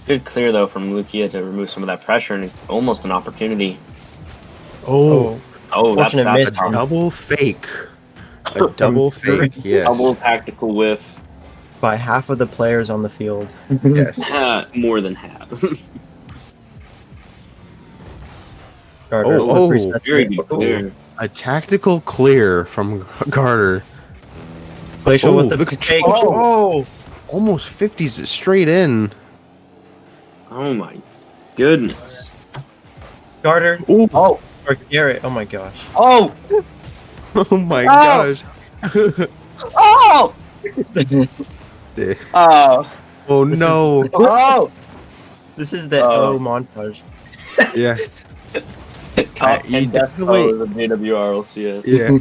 Good clear though from Lukia to remove some of that pressure, and it's almost an opportunity. Oh, Oh, that's Fortunate a miss. double fake. A double fake, yes. double tactical whiff. By half of the players on the field. Yes. More than half. Carter, Oh, look, resets Very it. good clear. A tactical clear from Garter. Glacial with the the fake. control. Oh! Almost 50s straight in. Oh my goodness. Garter. Ooh. Oh, Or Garrett. Oh my gosh. oh, Oh my gosh. oh, oh, Oh no. oh. This is the Oh. O montage. Yeah. Top you 10 death definitely- throws of JWRLCS. Yeah.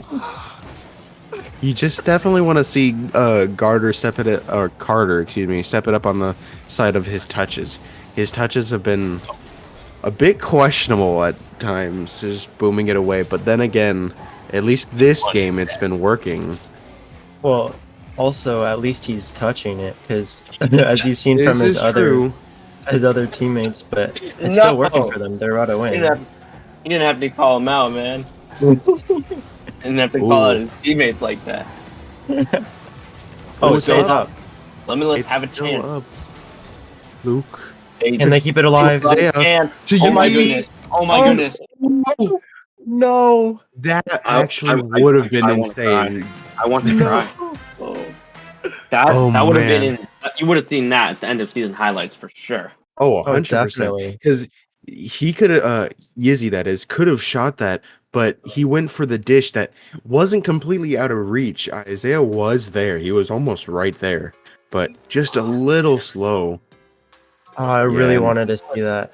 You just definitely want to see Garter step it or Carter, excuse me, step it up on the side of his touches. His touches have been a bit questionable at times, just booming it away. But then again, at least this game, it's been working. Well, also at least he's touching it, because as you've seen from This his is other true. teammates, but it's No. still working for them. They're about to He win. didn't have to call him out, man. And have to call out Ooh. his teammates like that. Oh, Oh, it stays it's up. Limitless It's have a still chance. up. Luke. Can they keep it alive? Have a Isaiah. chance. To Oh my Yuzi. goodness. Oh my Oh, goodness. No. That I- actually I- would have been I wanna cry. insane. I want to No. cry. That Oh, that would have been man. you would have seen that at the end of season highlights for sure. Oh, Oh, 100%. definitely. Because he could have, Yizzy, that is, could have shot that, but he went for the dish that wasn't completely out of reach. Isaiah was there. He was almost right there, but just a little slow. Oh, I really Yeah. wanted to see that.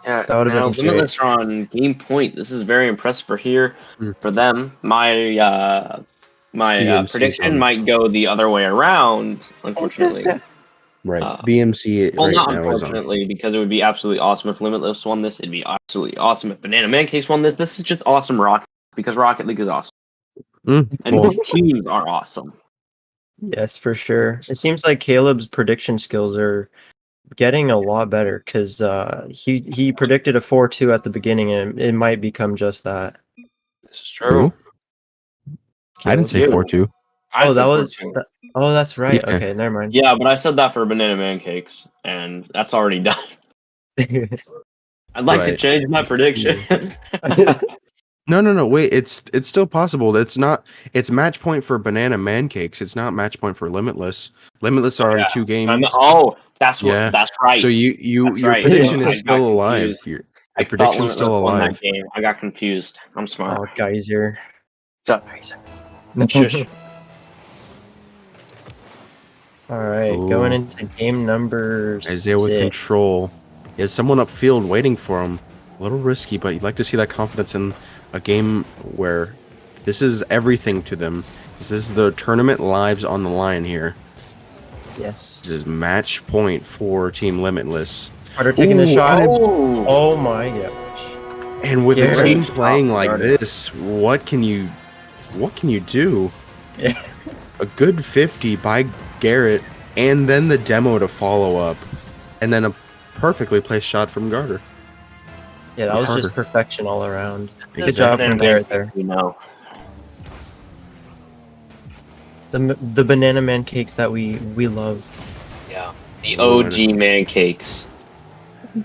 Yeah, That would've now been great. Limitless are on game point. This is very impressive for here Mm. for them. My BMC 's prediction on. might go the other way around, unfortunately. Right. Uh, BMC Well, right not now is on. unfortunately, because it would be absolutely awesome if Limitless won this. It'd be absolutely awesome if Banana Mancakes won this. This is just awesome Rocket because Rocket League is awesome and Well, these teams are awesome. Yes, for sure. It seems like Caleb's prediction skills are getting a lot better because he predicted a 4-2 at the beginning, and it might become just that. This is true. I didn't say Caleb. 4-2. I Oh, said that was. 4-2. Oh, that's right. Yeah. Okay, never mind. Yeah, but I said that for Banana Mancakes, and that's already done. I'd like to Right. change my prediction. No. Wait, it's still possible. It's match point for Banana Mancakes. It's not match point for Limitless. Limitless are in 2 games. That's what. Yeah. That's right. So your That's right. prediction I is got still alive. confused. Your I thought prediction's still Limitless won that alive. game. I got confused. I'm smart. Oh, Geyser. Shut up. Shush. All right, Ooh. going into game number Isaiah with 6. control. He has someone upfield waiting for him. A little risky, but you'd like to see that confidence in a game where this is everything to them. This is the tournament lives on the line here. Yes. This is match point for Team Limitless. Carter taking a Ooh, shot. Oh, Oh my gosh. And with Yeah. a team Great playing shot, like Carter. this, what can you do? Yeah. A good 50 by Garrett, and then the demo to follow up, and then a perfectly placed shot from Garter. Yeah, that was Carter. just perfection all around. This Good is job Banana from Garrett Mancakes, there. You know. The banana man cakes that we love. Yeah. The OG Mancakes.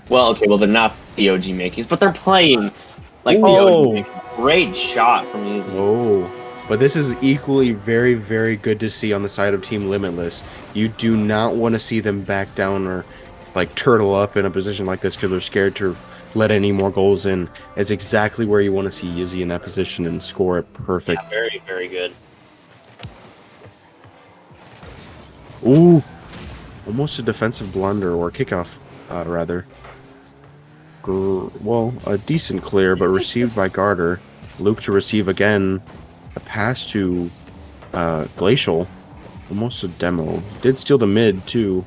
Well, okay, well they're not the OG Mancakes, but they're playing like the Oh. OG Mancakes. Great shot from Easy. Oh, but this is equally very, very good to see on the side of Team Limitless. You do not want to see them back down or like turtle up in a position like this because they're scared to let any more goals in. It's exactly where you want to see Yizzy in that position and score it perfect. Yeah, very, very good. Ooh, almost a defensive blunder or kickoff, rather. Well, a decent clear, but received by Garter. Luke to receive again. A pass to Glacial. Almost a demo. Did steal the mid, too.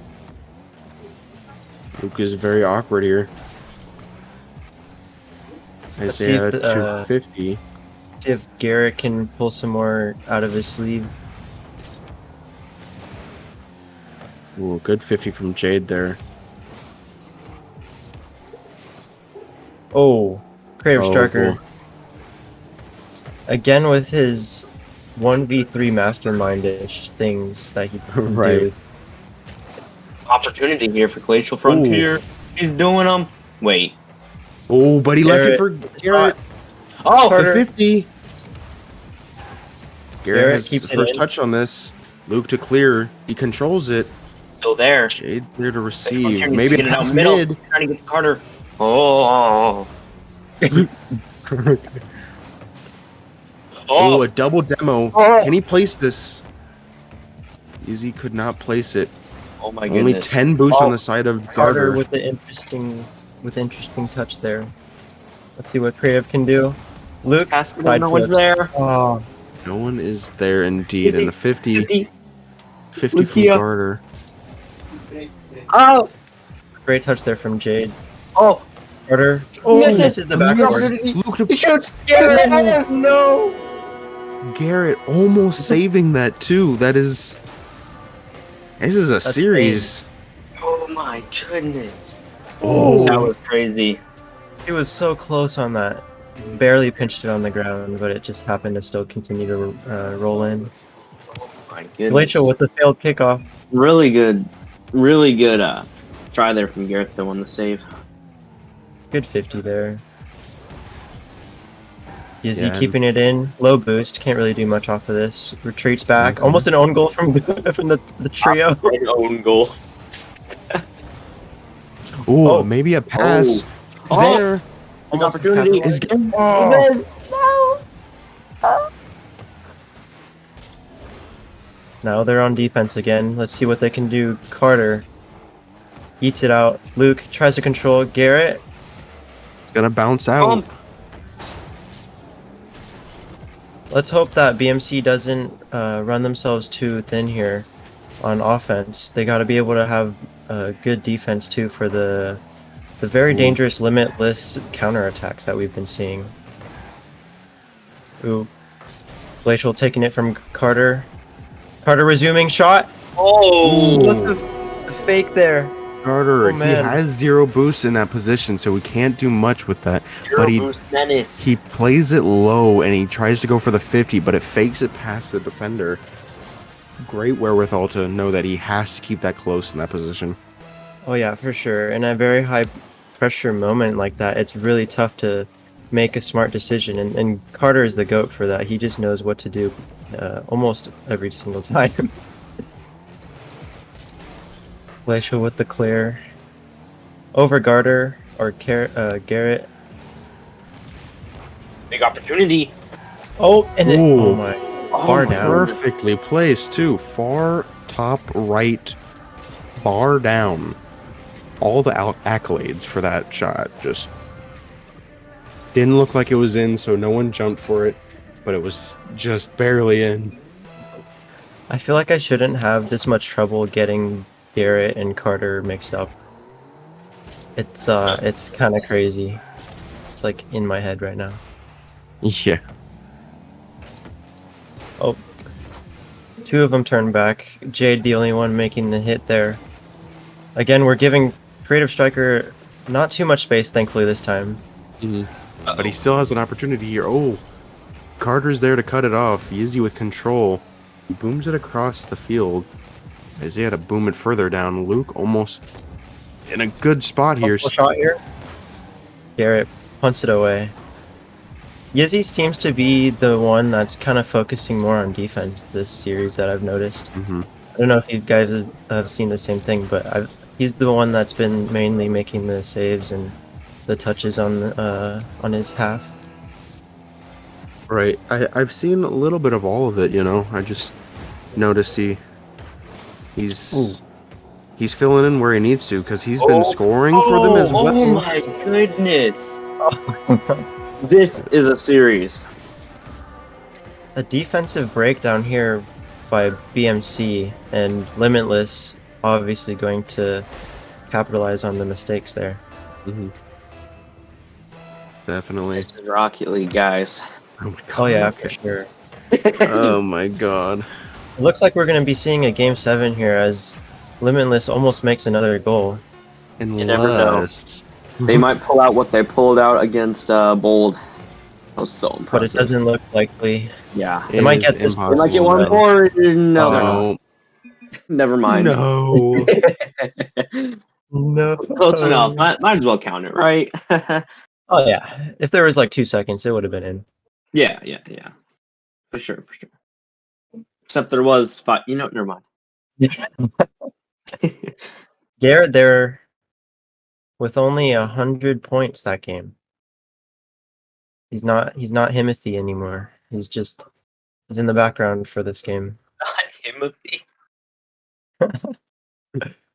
Luke is very awkward here. Let's see Isaiah if, 250. See if Garrett can pull some more out of his sleeve. Ooh, good 50 from Jade there. Oh, Creative Oh, Striker. cool. Again with his 1v3 mastermind-ish things that he can Right. do. Opportunity here for Glacial Frontier. He's doing them. Wait. Oh, but he left it for Garrett. Oh, Carter. The 50. Garrett Garrett has keeps the it first in. touch on this. Luke to clear. He controls it. still there. Jade there to Frontier receive. needs to Maybe get it out pass middle. mid. Trying to get Carter. Oh. Oh, Oh. a double demo. Oh. Can he place this? Easy could not place it. Oh my Only goodness. 10 boosts Oh, on the side of Carter Garter. with the interesting touch there. Let's see what Creative can do. Luke, Pass to side no one's flips. there. Oh, No one is there indeed. And the 50 from Lukia. Garter. Oh. great touch there from Jade. Oh. Carter. Oh, Misses. misses the backboard. Luke He to shoots. Yes, no. Garrett almost saving that too. This is a That's series. Oh my goodness. Oh, That was crazy. He was so close on that. barely pinched it on the ground, but it just happened to still continue to roll in. My goodness. Glacial with the failed kickoff. Really good try there from Garrett though on the save. Good 50 there. Is Yeah, he keeping it in? Low boost. Can't really do much off of this. Retreats back. Almost an own goal from the trio. An own goal. Ooh, Oh. maybe a pass. It's Oh. there. Big opportunity. Is Now they're on defense again. Let's see what they can do. Carter eats it out. Luke tries to control Garrett. It's gonna bounce out. Let's hope that BMC doesn't run themselves too thin here on offense. They got to be able to have good defense too for the very dangerous limitless counterattacks that we've been seeing. Ooh, Glacial taking it from Carter. Carter resuming shot. Oh, Look the fake there. Carter, Oh, he man. has 0 boost in that position, so we can't do much with that. Hero But boost menace. he plays it low and he tries to go for the 50, but it fakes it past the defender. Great wherewithal to know that he has to keep that close in that position. Oh yeah, for sure. In a very high pressure moment like that, it's really tough to make a smart decision, and Carter is the GOAT for that. He just knows what to do almost every single time. Glacial with the clear. Over Garter or Garrett. Big opportunity. Oh, and it, Ooh. oh my. Bar my down. Perfectly placed, too. Far top right, bar down. All the accolades for that shot. Just didn't look like it was in, so no one jumped for it, but it was just barely in. I feel like I shouldn't have this much trouble getting Garrett and Carter mixed up. It's kind of crazy. It's like in my head right now. Yeah. Oh, two of them turned back. Jade, the only one making the hit there. Again, we're giving Creative Striker not too much space, thankfully, this time. But he still has an opportunity here. Oh, Carter's there to cut it off. Yizzy with control. He booms it across the field. Isaiah to boom it further down. Luke almost in a good spot here. Multiple shot here. Garrett punts it away. Yizzy seems to be the one that's kind of focusing more on defense this series that I've noticed. Mhm. I don't know if you guys have seen the same thing, but he's the one that's been mainly making the saves and the touches on his half. Right. I've seen a little bit of all of it, you know. I just noticed he's filling in where he needs to because he's been scoring for them as well. Oh my goodness. This is a series. A defensive breakdown here by BMC, and Limitless obviously going to capitalize on the mistakes there. Mhm. Definitely. This is Rocket League, guys. Oh, my God. Oh yeah, for sure. Oh my God. It looks like we're going to be seeing a Game 7 here as Limitless almost makes another goal. never know. Unless They might pull out what they pulled out against Bold. That was so impressive. But it doesn't look likely. Yeah. They might is get this. They might get impossible. one more. No, they're not. No. Never mind. No. No. Close enough. Might as well count it, right? Oh yeah. If there was like 2 seconds, it would have been in. Yeah. For sure. Except there was spot. Never mind. Garrett there with only 100 points that game. He's not Himothy anymore. He's in the background for this game. Not Himothy.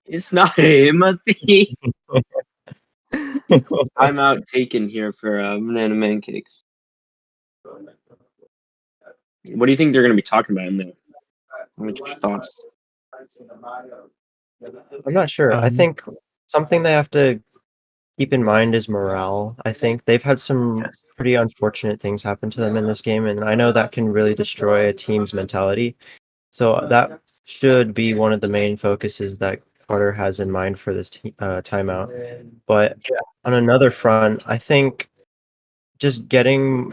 It's not Himothy. I'm out taken here for banana mancakes. What do you think they're going to be talking about in there? Let me get your thoughts. I'm not sure. I think something they have to keep in mind is morale. I think they've had some pretty unfortunate things happen to them in this game, and I know that can really destroy a team's mentality. So that should be one of the main focuses that Carter has in mind for this timeout. But on another front, I think just getting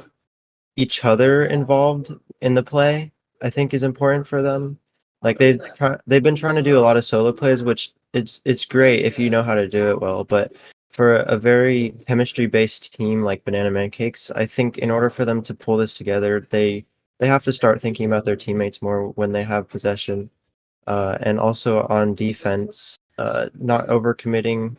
each other involved in the play, I think is important for them. Like they've been trying to do a lot of solo plays, which it's great if you know how to do it well. But for a very chemistry based team like Banana Mancakes, I think in order for them to pull this together, they have to start thinking about their teammates more when they have possession, and also on defense, not overcommitting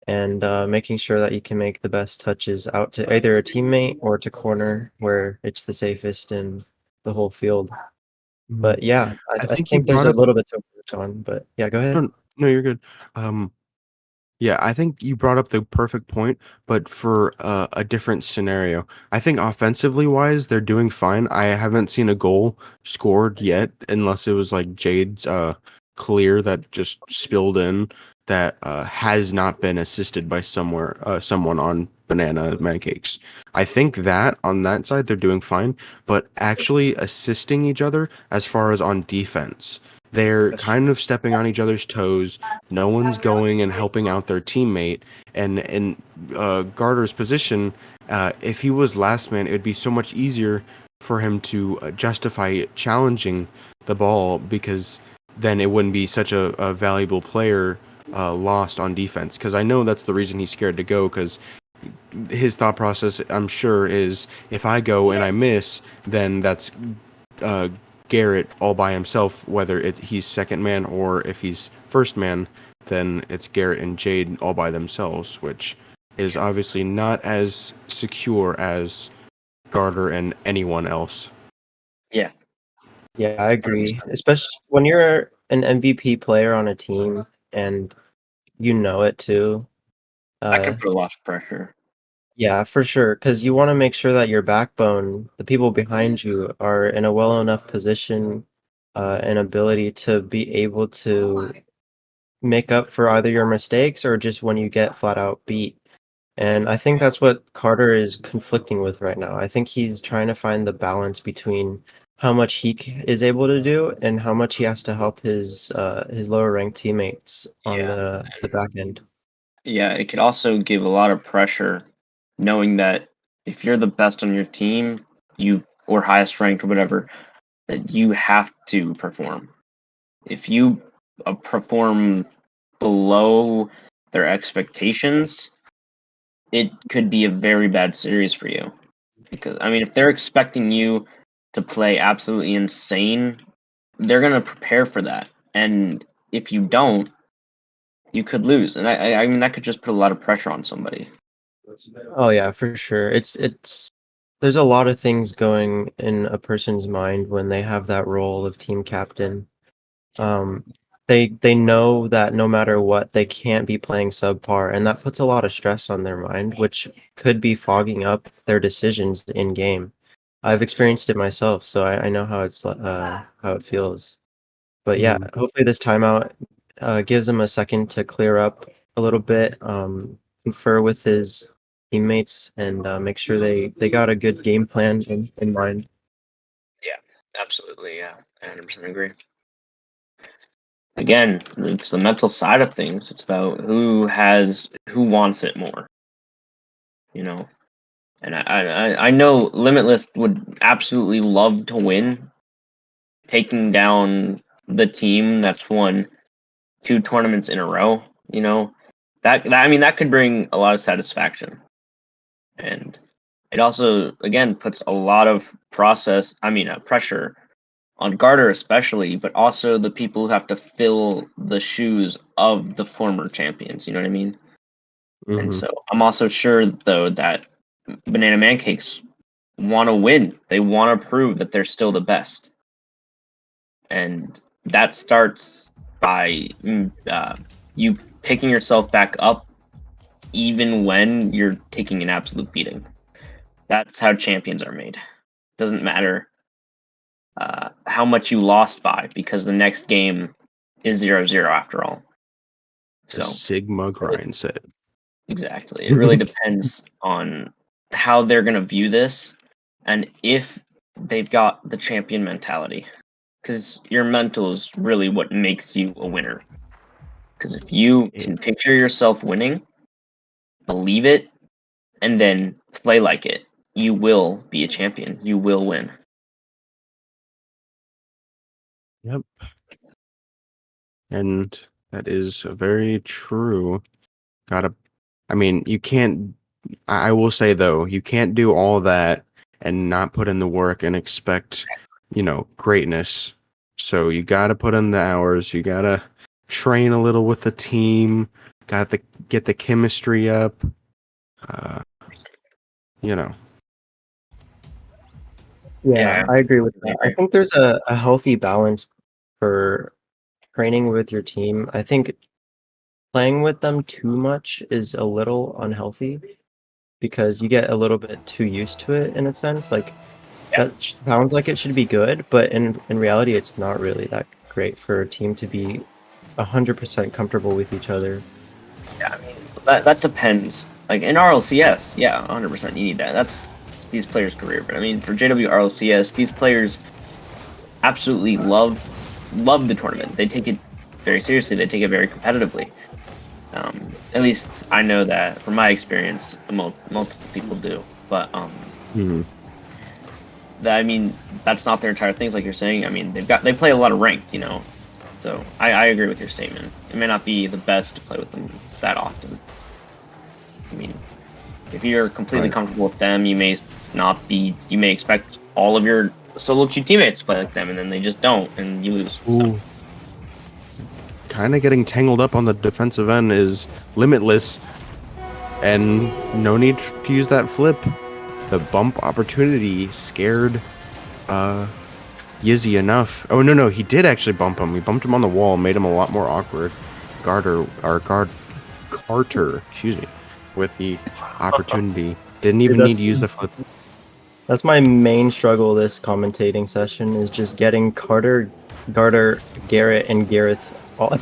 and making sure that you can make the best touches out to either a teammate or to corner where it's the safest in the whole field. Mhm. But yeah, I I think you think there's brought a up. little bit to work on. But yeah, go ahead. No, no, you're good. Um, Yeah, I think you brought up the perfect point, but for a different scenario. I think offensively wise, they're doing fine. I haven't seen a goal scored yet, unless it was like Jade's clear that just spilled in that has not been assisted by someone on Banana Mancakes. I think that on that side they're doing fine, but actually assisting each other as far as on defense, they're That's kind of stepping on each other's toes. No one's going and helping out their teammate. And in Garter's position, if he was last man, it would be so much easier for him to justify challenging the ball because then it wouldn't be such a valuable player lost on defense. Because I know that's the reason he's scared to go. Because his thought process, I'm sure, is if I go and I miss, then that's uh, Garrett all by himself, whether he's second man or if he's first man, then it's Garrett and Jade all by themselves, which is obviously not as secure as Garter and anyone else. Yeah, Yeah, I agree. 100%. Especially when you're an MVP player on a team and you know it too. That Uh, could put a lot of pressure. yeah, for sure. Because you want to make sure that your backbone, the people behind you, are in a well enough position and ability to be able to make up for either your mistakes or just when you get flat out beat. And I think that's what Carter is conflicting with right now. I think he's trying to find the balance between how much is able to do and how much he has to help his lower ranked teammates on Yeah. the back end. Yeah, it could also give a lot of pressure knowing that if you're the best on your team, you or highest ranked or whatever, that you have to perform. If you perform below their expectations, it could be a very bad series for you. Because I mean, if they're expecting you to play absolutely insane, they're gonna prepare for that. And if you don't, you could lose. And I mean that could just put a lot of pressure on somebody. Oh yeah, for sure. It's there's a lot of things going in a person's mind when they have that role of team captain. Um, they know that no matter what, they can't be playing subpar, and that puts a lot of stress on their mind, which could be fogging up their decisions in game. I've experienced it myself, so I know how it feels. But yeah, Mhm. hopefully this timeout gives him a second to clear up a little bit, confer with his teammates, and make sure they got a good game plan in mind. Yeah, absolutely. Yeah, I 100% agree. Again, it's the mental side of things. It's about who wants it more, you know. And I know Limitless would absolutely love to win, taking down the team that's won 2 tournaments in a row. You know, I mean that could bring a lot of satisfaction, and it also again puts a lot of pressure on Garter especially, but also the people who have to fill the shoes of the former champions. You know what I mean? And Mhm. so I'm also sure though that Banana Mancakes want to win. They want to prove that they're still the best, and that starts by you picking yourself back up even when you're taking an absolute beating. That's how champions are made. Doesn't matter how much you lost by, because the next game is 0-0 after all. The So Sigma it, grind set. exactly, it really depends on how they're going to view this and if they've got the champion mentality. Because your mental is really what makes you a winner. Because if you Yeah. can picture yourself winning, believe it, and then play like it, you will be a champion. You will win. Yep. And that is very true. I mean, you can't, I will say though, you can't do all that and not put in the work and expect, greatness. So you gotta put in the hours, you gotta train a little with the team, got to get the chemistry up, uh, you know. Yeah, I agree with that. I think there's a healthy balance for training with your team. I think playing with them too much is a little unhealthy because you get a little bit too used to it in a sense. Like that sounds like it should be good, but in reality, it's not really that great for a team to be 100% comfortable with each other. Yeah, I mean that depends. Like in RLCS, yeah, 100% you need that. That's these players' career. But I mean for JWRLCS, these players absolutely love the tournament. They take it very seriously. They take it very competitively. At least I know that from my experience, multiple people do. But I mean, that's not their entire things, like you're saying. I mean, they play a lot of ranked, So I agree with your statement. It may not be the best to play with them that often. I mean, if you're completely comfortable with them, you may expect all of your solo queue teammates to play like them, and then they just don't, and you lose. Ooh. Kind of getting tangled up on the defensive end is Limitless, and no need to use that flip. The bump opportunity scared Yizzy enough. Oh no, he did actually bump him. He bumped him on the wall, made him a lot more awkward. Carter, excuse me, with the opportunity. Didn't even need to use the flip. That's my main struggle this commentating session is just getting Carter, Garrett, and Gareth all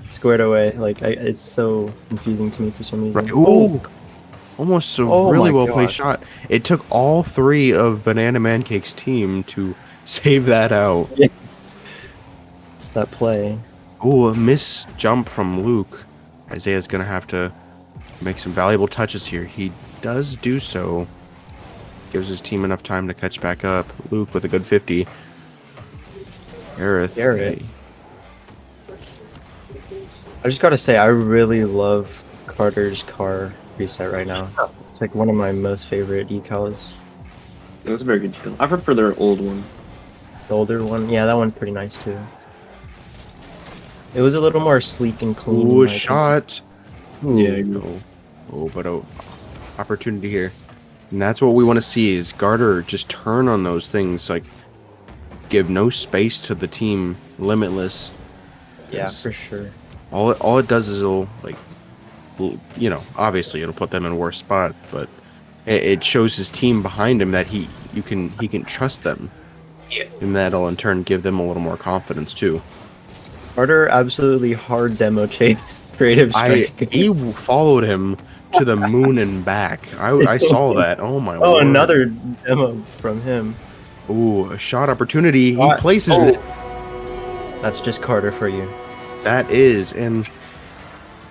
squared away. Like it's so confusing to me for some reason. Right. Ooh. Almost a really well played shot. It took all three of Banana Mancake's team to save that out. Yeah. That play. Ooh, a miss jump from Luke. Isaiah's gonna have to make some valuable touches here. He does do so. Gives his team enough time to catch back up. Luke with a good 50. Gareth. Hey. I just gotta say, I really love Carter's car reset right now. It's like one of my most favorite decals. It was a very good deal. I prefer their old one. The older one? Yeah, that one's pretty nice too. It was a little more sleek and clean. Ooh, a shot. Ooh. Yeah, no. But opportunity here. And that's what we want to see is Garter just turn on those things, like give no space to the team Limitless. Yeah, for sure. All it does is it'll obviously it'll put them in a worse spot, but it shows his team behind him that he can trust them. Yeah. And that'll in turn give them a little more confidence too. Carter absolutely hard demo chased creative strike. He followed him to the moon and back. I saw that. Oh my Oh, Lord. another demo from him. Ooh, a shot opportunity. He places it. That's just Carter for you. That is, and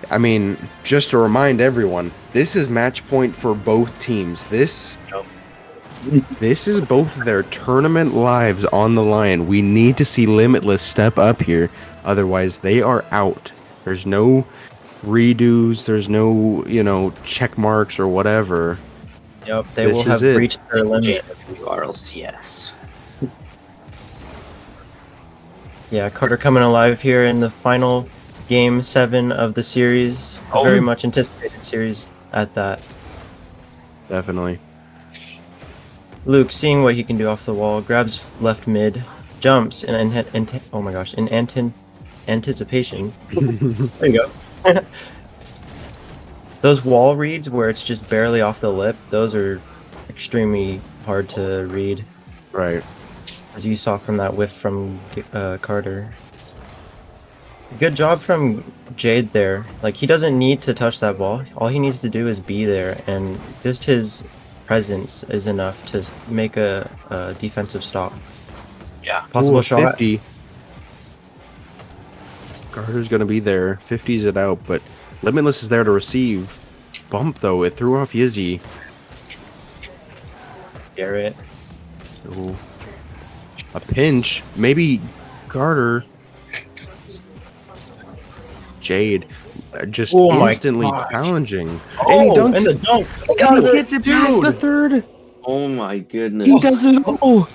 I mean, just to remind everyone, this is match point for both teams. This is both their tournament lives on the line. We need to see Limitless step up here. Otherwise, they are out. There's no redos. There's no, check marks or whatever. Yep, they will have reached their limit. JWRLCS. Yeah, Carter coming alive here in the final game 7 of the series. A very much anticipated series at that. Definitely. Luke, seeing what he can do off the wall, grabs left mid, jumps in anticipation. There you go. Those wall reads where it's just barely off the lip, those are extremely hard to read. Right. As you saw from that whiff from Carter. Good job from Jade there. Like, he doesn't need to touch that ball. All he needs to do is be there, and just his presence is enough to make a defensive stop. Yeah. Possible shot. 50. Carter's going to be there. 50's it out, but Limitless is there to receive. Bump, though. It threw off Yizzy. Garrett. Ooh. A pinch. Maybe Carter. Jade. Just Oh my instantly gosh. challenging. And he Oh, dunks and the it. dunk. And he gets it past the third. Oh my goodness. He does it all.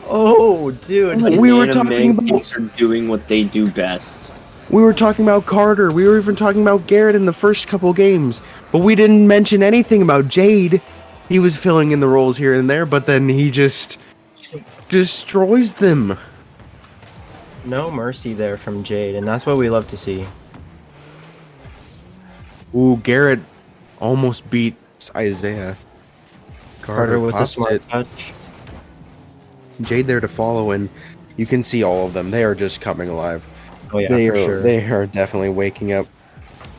Oh, dude. We were Banana talking about- Mancakes are doing what they do best. We were talking about Carter. We were even talking about Garrett in the first couple games. But we didn't mention anything about Jade. He was filling in the roles here and there, but then he just destroys them. No mercy there from Jade, and that's what we love to see. Ooh, Garrett almost beats Isaiah. Carter with the pops smart it. touch. Jade there to follow, and you can see all of them. They are just coming alive. Oh yeah, they for are sure. they are definitely waking up.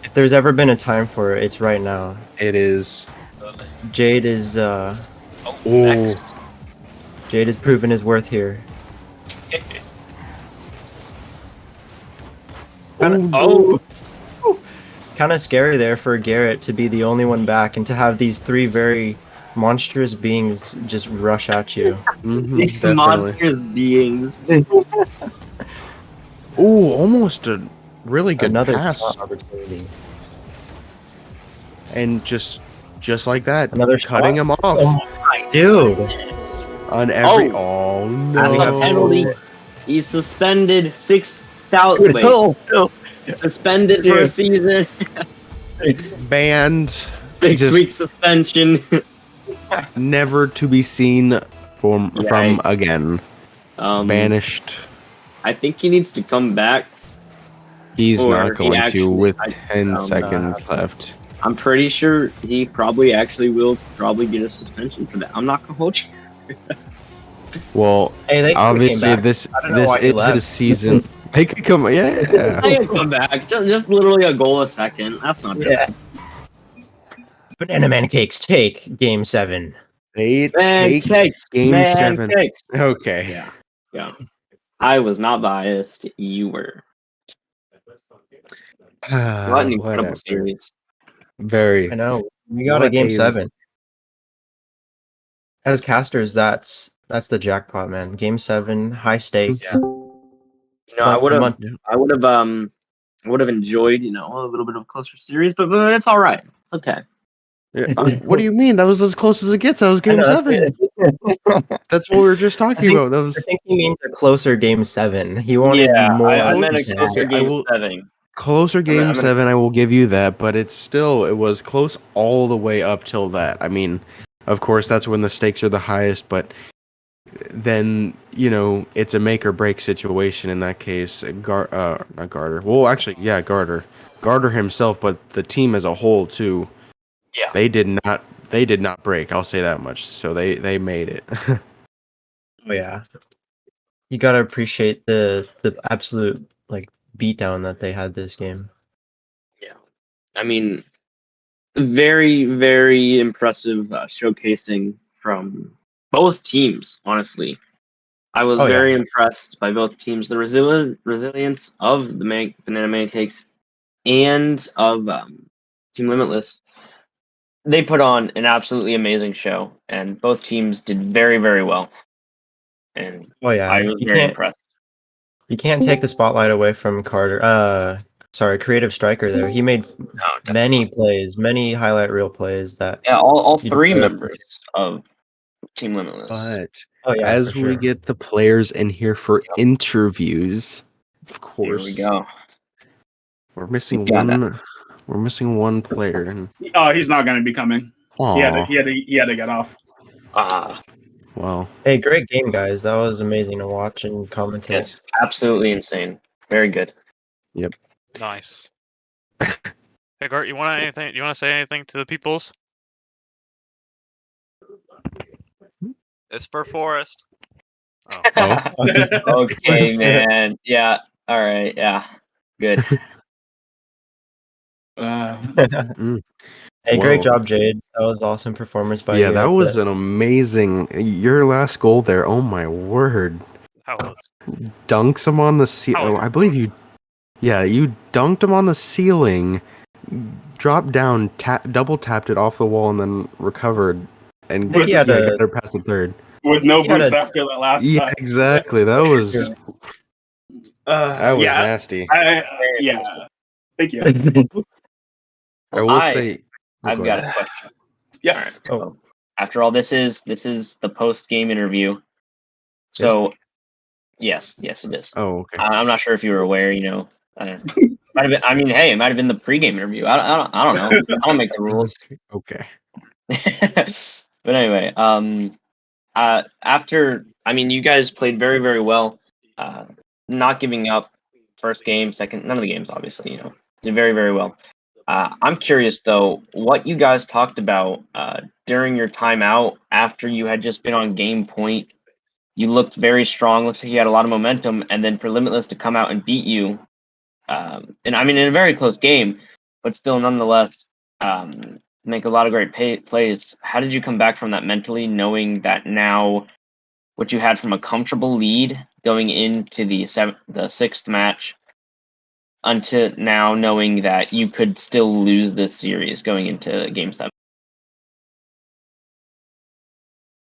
If there's ever been a time for it, it's right now. It is. Jade is Oh, Jade has proven his worth here. oh, Kind of scary there for Garrett to be the only one back and to have these three very monstrous beings just rush at you. These definitely. monstrous beings. Ooh, almost a really good Another pass, shot opportunity. and just like that, Another cutting shot? him off Oh my dude. on every. Oh. Oh, no! That's a penalty. He's suspended 6,000. Wait, No, no. suspended for a Dude. season. Banned, 6 week suspension. never to be seen from Yikes. again. Banished. I think he needs to come back. He's Or not he going to actually- with I 10 don't seconds know. left. I'm pretty sure he probably actually will probably get a suspension for that. I'm not gonna hold you. Well, Hey, they obviously came back. this I don't know why he is left. his season. They could come, yeah. I can come back. Just literally a goal a second. That's not Yeah. bad. Banana Mancakes take game 7. They Man, take cakes. game Man, 7. cakes. Okay. Yeah. Yeah. I was not biased. You were. What an incredible Whatever. series. Very. I know. We got a What game a- 7. As casters, that's the jackpot, man. Game 7, high stakes. Yeah. You know, I would have enjoyed, a little bit of a closer series, but it's all right. It's okay. Yeah, what do you mean? That was as close as it gets. That was game 7. That's what we were just talking about. That I was think he means a closer game 7. He wanted more. I meant a Yeah, closer I game will- 7. closer game I'm gonna- 7. I will give you that, but it was close all the way up till that. I mean, of course, that's when the stakes are the highest, but then it's a make or break situation in that case. Not Garter. Well, actually, yeah, Garter himself, but the team as a whole too. Yeah. They did not break. I'll say that much. So they made it. Oh yeah. You gotta appreciate the absolute beatdown that they had this game. Yeah. I mean, very, very impressive showcasing from both teams, honestly. I was Oh, yeah. very impressed by both teams. The resilience of the Banana Mancakes and of Team Limitless. They put on an absolutely amazing show, and both teams did very, very well. And Oh yeah. I was very impressed. You can't take the spotlight away from Carter. Creative Striker there. He made many plays, many highlight reel plays that all You three do. members of Team Limitless. But as we get the players in here for interviews, of Here course, we go. we're missing Yeah, one. We're missing one player. And Oh, he's not going to be coming. He had aw, to get off. well, Hey, great game, guys. That was amazing to watch and commentate. Yes, absolutely insane. Very good. Nice. Hey, Gart, you want anything? You want to say anything to the peoples? It's for Forrest. oh, Okay, man. Yeah. All right. Yeah. Good. Hey, great Whoa. job, Jade. That was awesome performance by you. yeah, that at was the- an amazing. Your last goal there. Oh my word! How was? Dunks him on the ceiling. How was Oh, I believe you. Yeah, you dunked him on the ceiling, dropped down, double tapped it off the wall, and then recovered. and He yeah, had a- got her past the third. With no He had boost a- after that last Yeah, time. exactly. That was Yeah, nasty. yeah. Thank you. I will say. Oh, I've go got ahead. a question. Yes. All right. So after all, this is the post game interview. So yes, it is. Oh, okay. I'm not sure if you were aware. Might have been. I mean, hey, it might have been the pregame interview. I don't know. I don't make the rules. Okay. But anyway, after, I mean, you guys played very, very well. Not giving up first game, second, none of the games, obviously, did very, very well. I'm curious though, what you guys talked about during your timeout after you had just been on game point. You looked very strong. Looks like you had a lot of momentum, and then for Limitless to come out and beat you, and I mean in a very close game, but still nonetheless make a lot of great plays. How did you come back from that mentally, knowing that now what you had from a comfortable lead going into the sixth match, until now knowing that you could still lose this series going into game 7?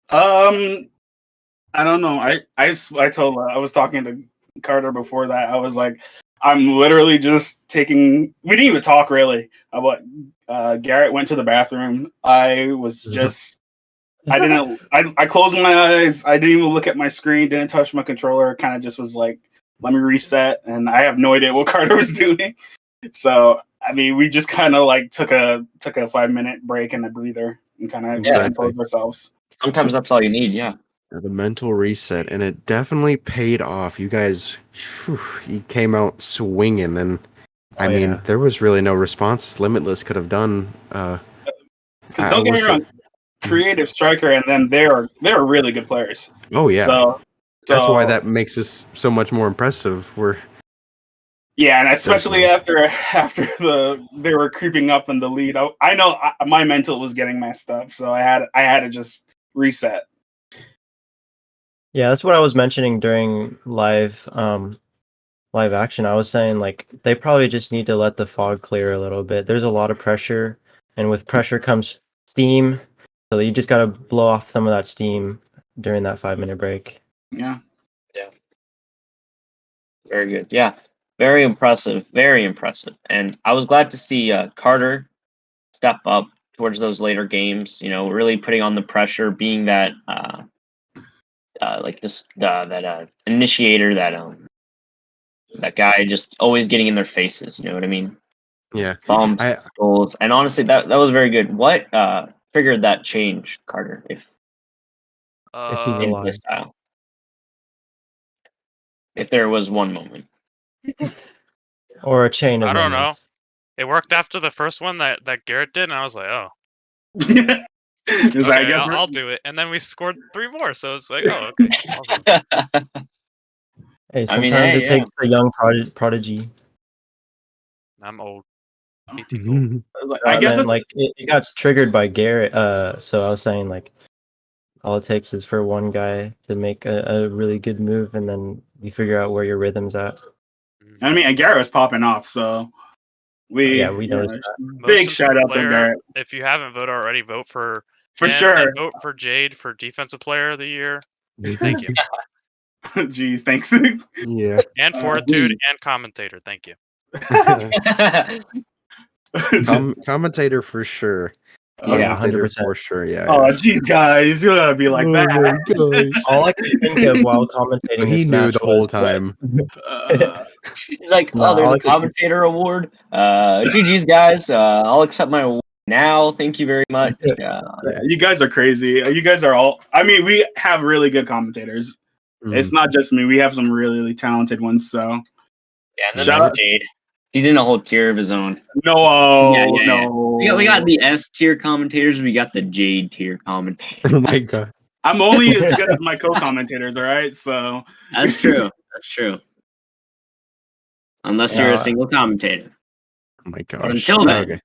I don't know. I was talking to Carter before that. I was like, I'm literally just taking. We didn't even talk really about. Garrett went to the bathroom. I was just. I didn't. I closed my eyes. I didn't even look at my screen. Didn't touch my controller. Kind of just was like, let me reset. And I have no idea what Carter was doing. So I mean, we just kind of like took a 5-minute break and a breather and kind of composed ourselves. Sometimes that's all you need. Yeah. The mental reset, and it definitely paid off. You guys, you came out swinging, and I mean, there was really no response Limitless could have done. Don't get me wrong, creative striker, and then they're really good players. Oh yeah, so that's why that makes us so much more impressive. Yeah, and especially after they were creeping up in the lead. I know my mental was getting messed up, so I had to just reset. Yeah, that's what I was mentioning during live action. I was saying like they probably just need to let the fog clear a little bit. There's a lot of pressure, and with pressure comes steam. So you just got to blow off some of that steam during that 5-minute break. Yeah. Very good. Yeah. Very impressive. Very impressive. And I was glad to see Carter step up towards those later games, really putting on the pressure, being that that initiator, that guy just always getting in their faces, you know what I mean? Yeah. Bumps, goals. And honestly, that was very good. What triggered that change, Carter, if he's in alive. his style? If there was one moment. Or a chain of I don't know. moments. It worked after the first one that Garrett did, and I was like, oh. Okay, I'll do it. And then we scored 3 more, so it's like, oh, okay. Awesome. Hey, sometimes it takes a young prodigy. I'm old. 18's old. I guess it's like it got triggered by Garrett. So I was saying like all it takes is for one guy to make a really good move, and then you figure out where your rhythm's at. I mean, and Garrett was popping off, so we noticed that. Big shout out to Garrett. If you haven't voted already, vote for sure. And vote for Jade for Defensive Player of the Year. Thank you. Jeez, thanks. Yeah. And Fortitude and Commentator. Thank you. Commentator for sure. Yeah, Commentator 100%. for sure. Yeah. Oh, geez, guys, you gotta be like that. All I can think of while commentating He this knew match the whole was, time. He's like, there's a commentator award. GG's, guys. I'll accept my award now. Thank you very much. Yeah, you guys are crazy. You guys are all. I mean, we have really good commentators. It's not just me. We have some really, really talented ones. So yeah, and then shout out Jade. He's in a whole tier of his own. No. We got the S tier commentators. We got the Jade tier commentators. Oh my god. I'm only as good as my co-commentators. All right, so that's true. That's true. Unless you're a single commentator. Oh my gosh. But until then. Okay.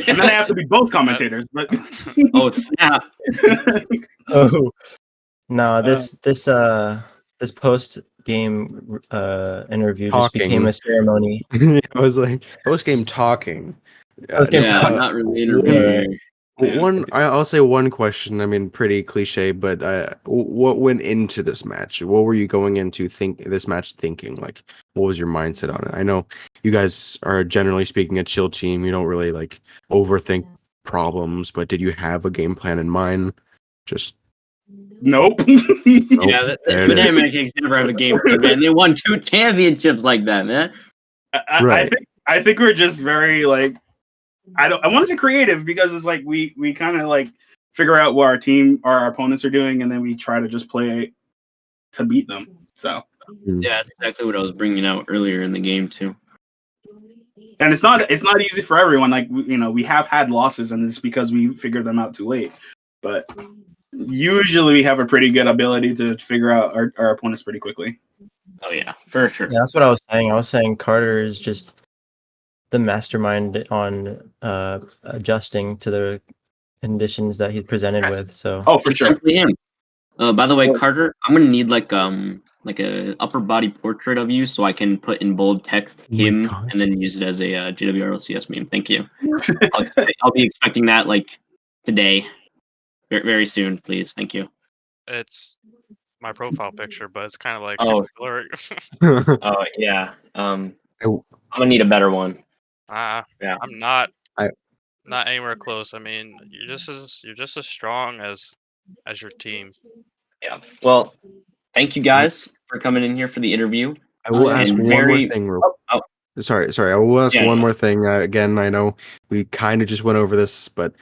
And then I have to be both commentators. But oh snap! Oh no, this post game interview just became a ceremony. I was like post game talking. Not really interviewing. I'll say one question. I mean, pretty cliche, but what went into this match? What were you going into this match thinking? Like, what was your mindset on it? I know you guys are generally speaking a chill team. You don't really like overthink problems, but did you have a game plan in mind? Just Nope. Yeah, there it Banana is. Mancakes never have a game plan, man. They won 2 championships like that, man. Right. I think we're just very like I want to say creative because it's like we kind of like figure out what our opponents are doing and then we try to just play to beat them. So Yeah, that's exactly what I was bringing out earlier in the game too. and it's not easy for everyone. Like we have had losses and it's because we figured them out too late. But usually we have a pretty good ability to figure out our opponents pretty quickly. Oh yeah, for sure. Yeah, that's what I was saying. I was saying Carter is just the mastermind on adjusting to the conditions that he's presented with. So Oh, for It's sure. simply him. By the way, Carter, I'm gonna need like a upper body portrait of you so I can put in bold text Oh my him God. and then use it as a JWRLCS meme. Thank you. I'll be expecting that like today, very, very soon, please. Thank you. It's my profile picture, but it's kind of like Oh. super blurry. Oh yeah. I'm Oh. gonna need a better one. Yeah. I'm not anywhere close. I mean, you're just as strong as your team. Yeah. Well, thank you guys for coming in here for the interview. I will ask And one more very- thing. Oh, Sorry. I will ask Yeah, one yeah. more thing. Again, I know we kind of just went over this, but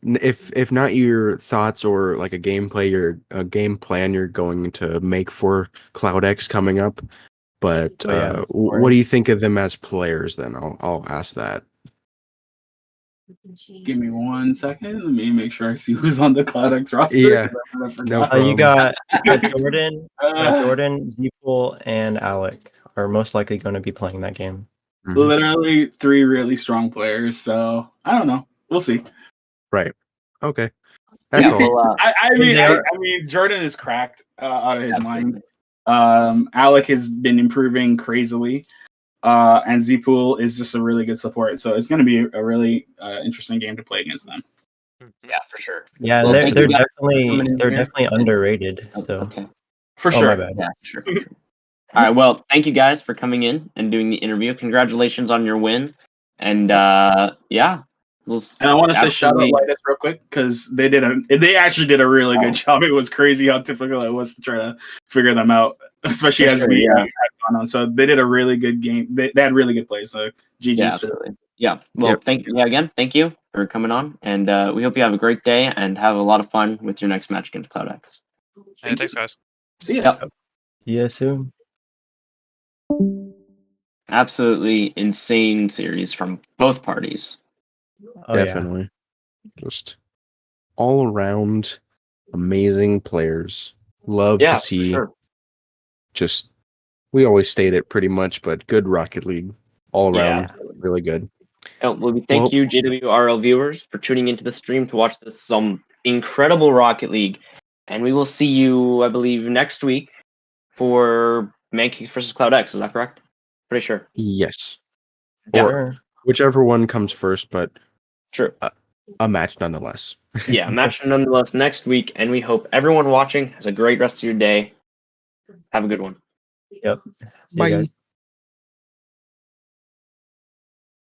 if not your thoughts or like a game plan you're going to make for Cloud X coming up, but Oh, yeah, of what do you course. think of them as players? Then I'll ask that. Give me 1 second. Let me make sure I see who's on the CloudX roster. Yeah. 'cause I forgot. No You got Jordan, Uh, Jordan, Zeepool, and Alec are most likely going to be playing that game. Mhm. literally 3 really strong players. So I don't know. We'll see. Right. Okay. That's Yeah, all. well, I mean, Jordan is cracked out of his mind. Alec has been improving crazily. And Zpool is just a really good support. So it's going to be a really interesting game to play against them. yeah, for sure. Yeah, Well, and thank they're you guys for coming definitely in they're here. definitely underrated. Oh, So okay. For oh, sure. my bad. Yeah, sure. All right. Well, thank you guys for coming in and doing the interview. Congratulations on your win. And yeah. And I want to say shout out absolutely- Lightus real quick because they actually did a really good job. It was crazy how difficult it was to try to figure them out, especially For as sure, we yeah. had gone on. So they did a really good game. They had really good plays. So GG's. Yeah, to absolutely. Yeah. Well, Yep. thank you for coming on, and we hope you have a great day and have a lot of fun with your next match against CloudX. Hey, thanks, guys. See ya. Yep. See you soon. Absolutely insane series from both parties. Oh, yeah. Definitely. Just all around amazing players. Love Yeah, to see. for sure. Just we always state it pretty much, but good Rocket League all Yeah. around. Really good. Well, we thank Well- you, JWRL viewers, for tuning into the stream to watch this incredible Rocket League, and we will see you, I believe, next week for Mancakes versus CloudX. Is that correct? Pretty sure. Yes. Yeah. Or Sure. whichever one comes first, but True. a match nonetheless. Yeah, match nonetheless next week, and we hope everyone watching has a great rest of your day. Have a good one. Yep. See you Bye. guys.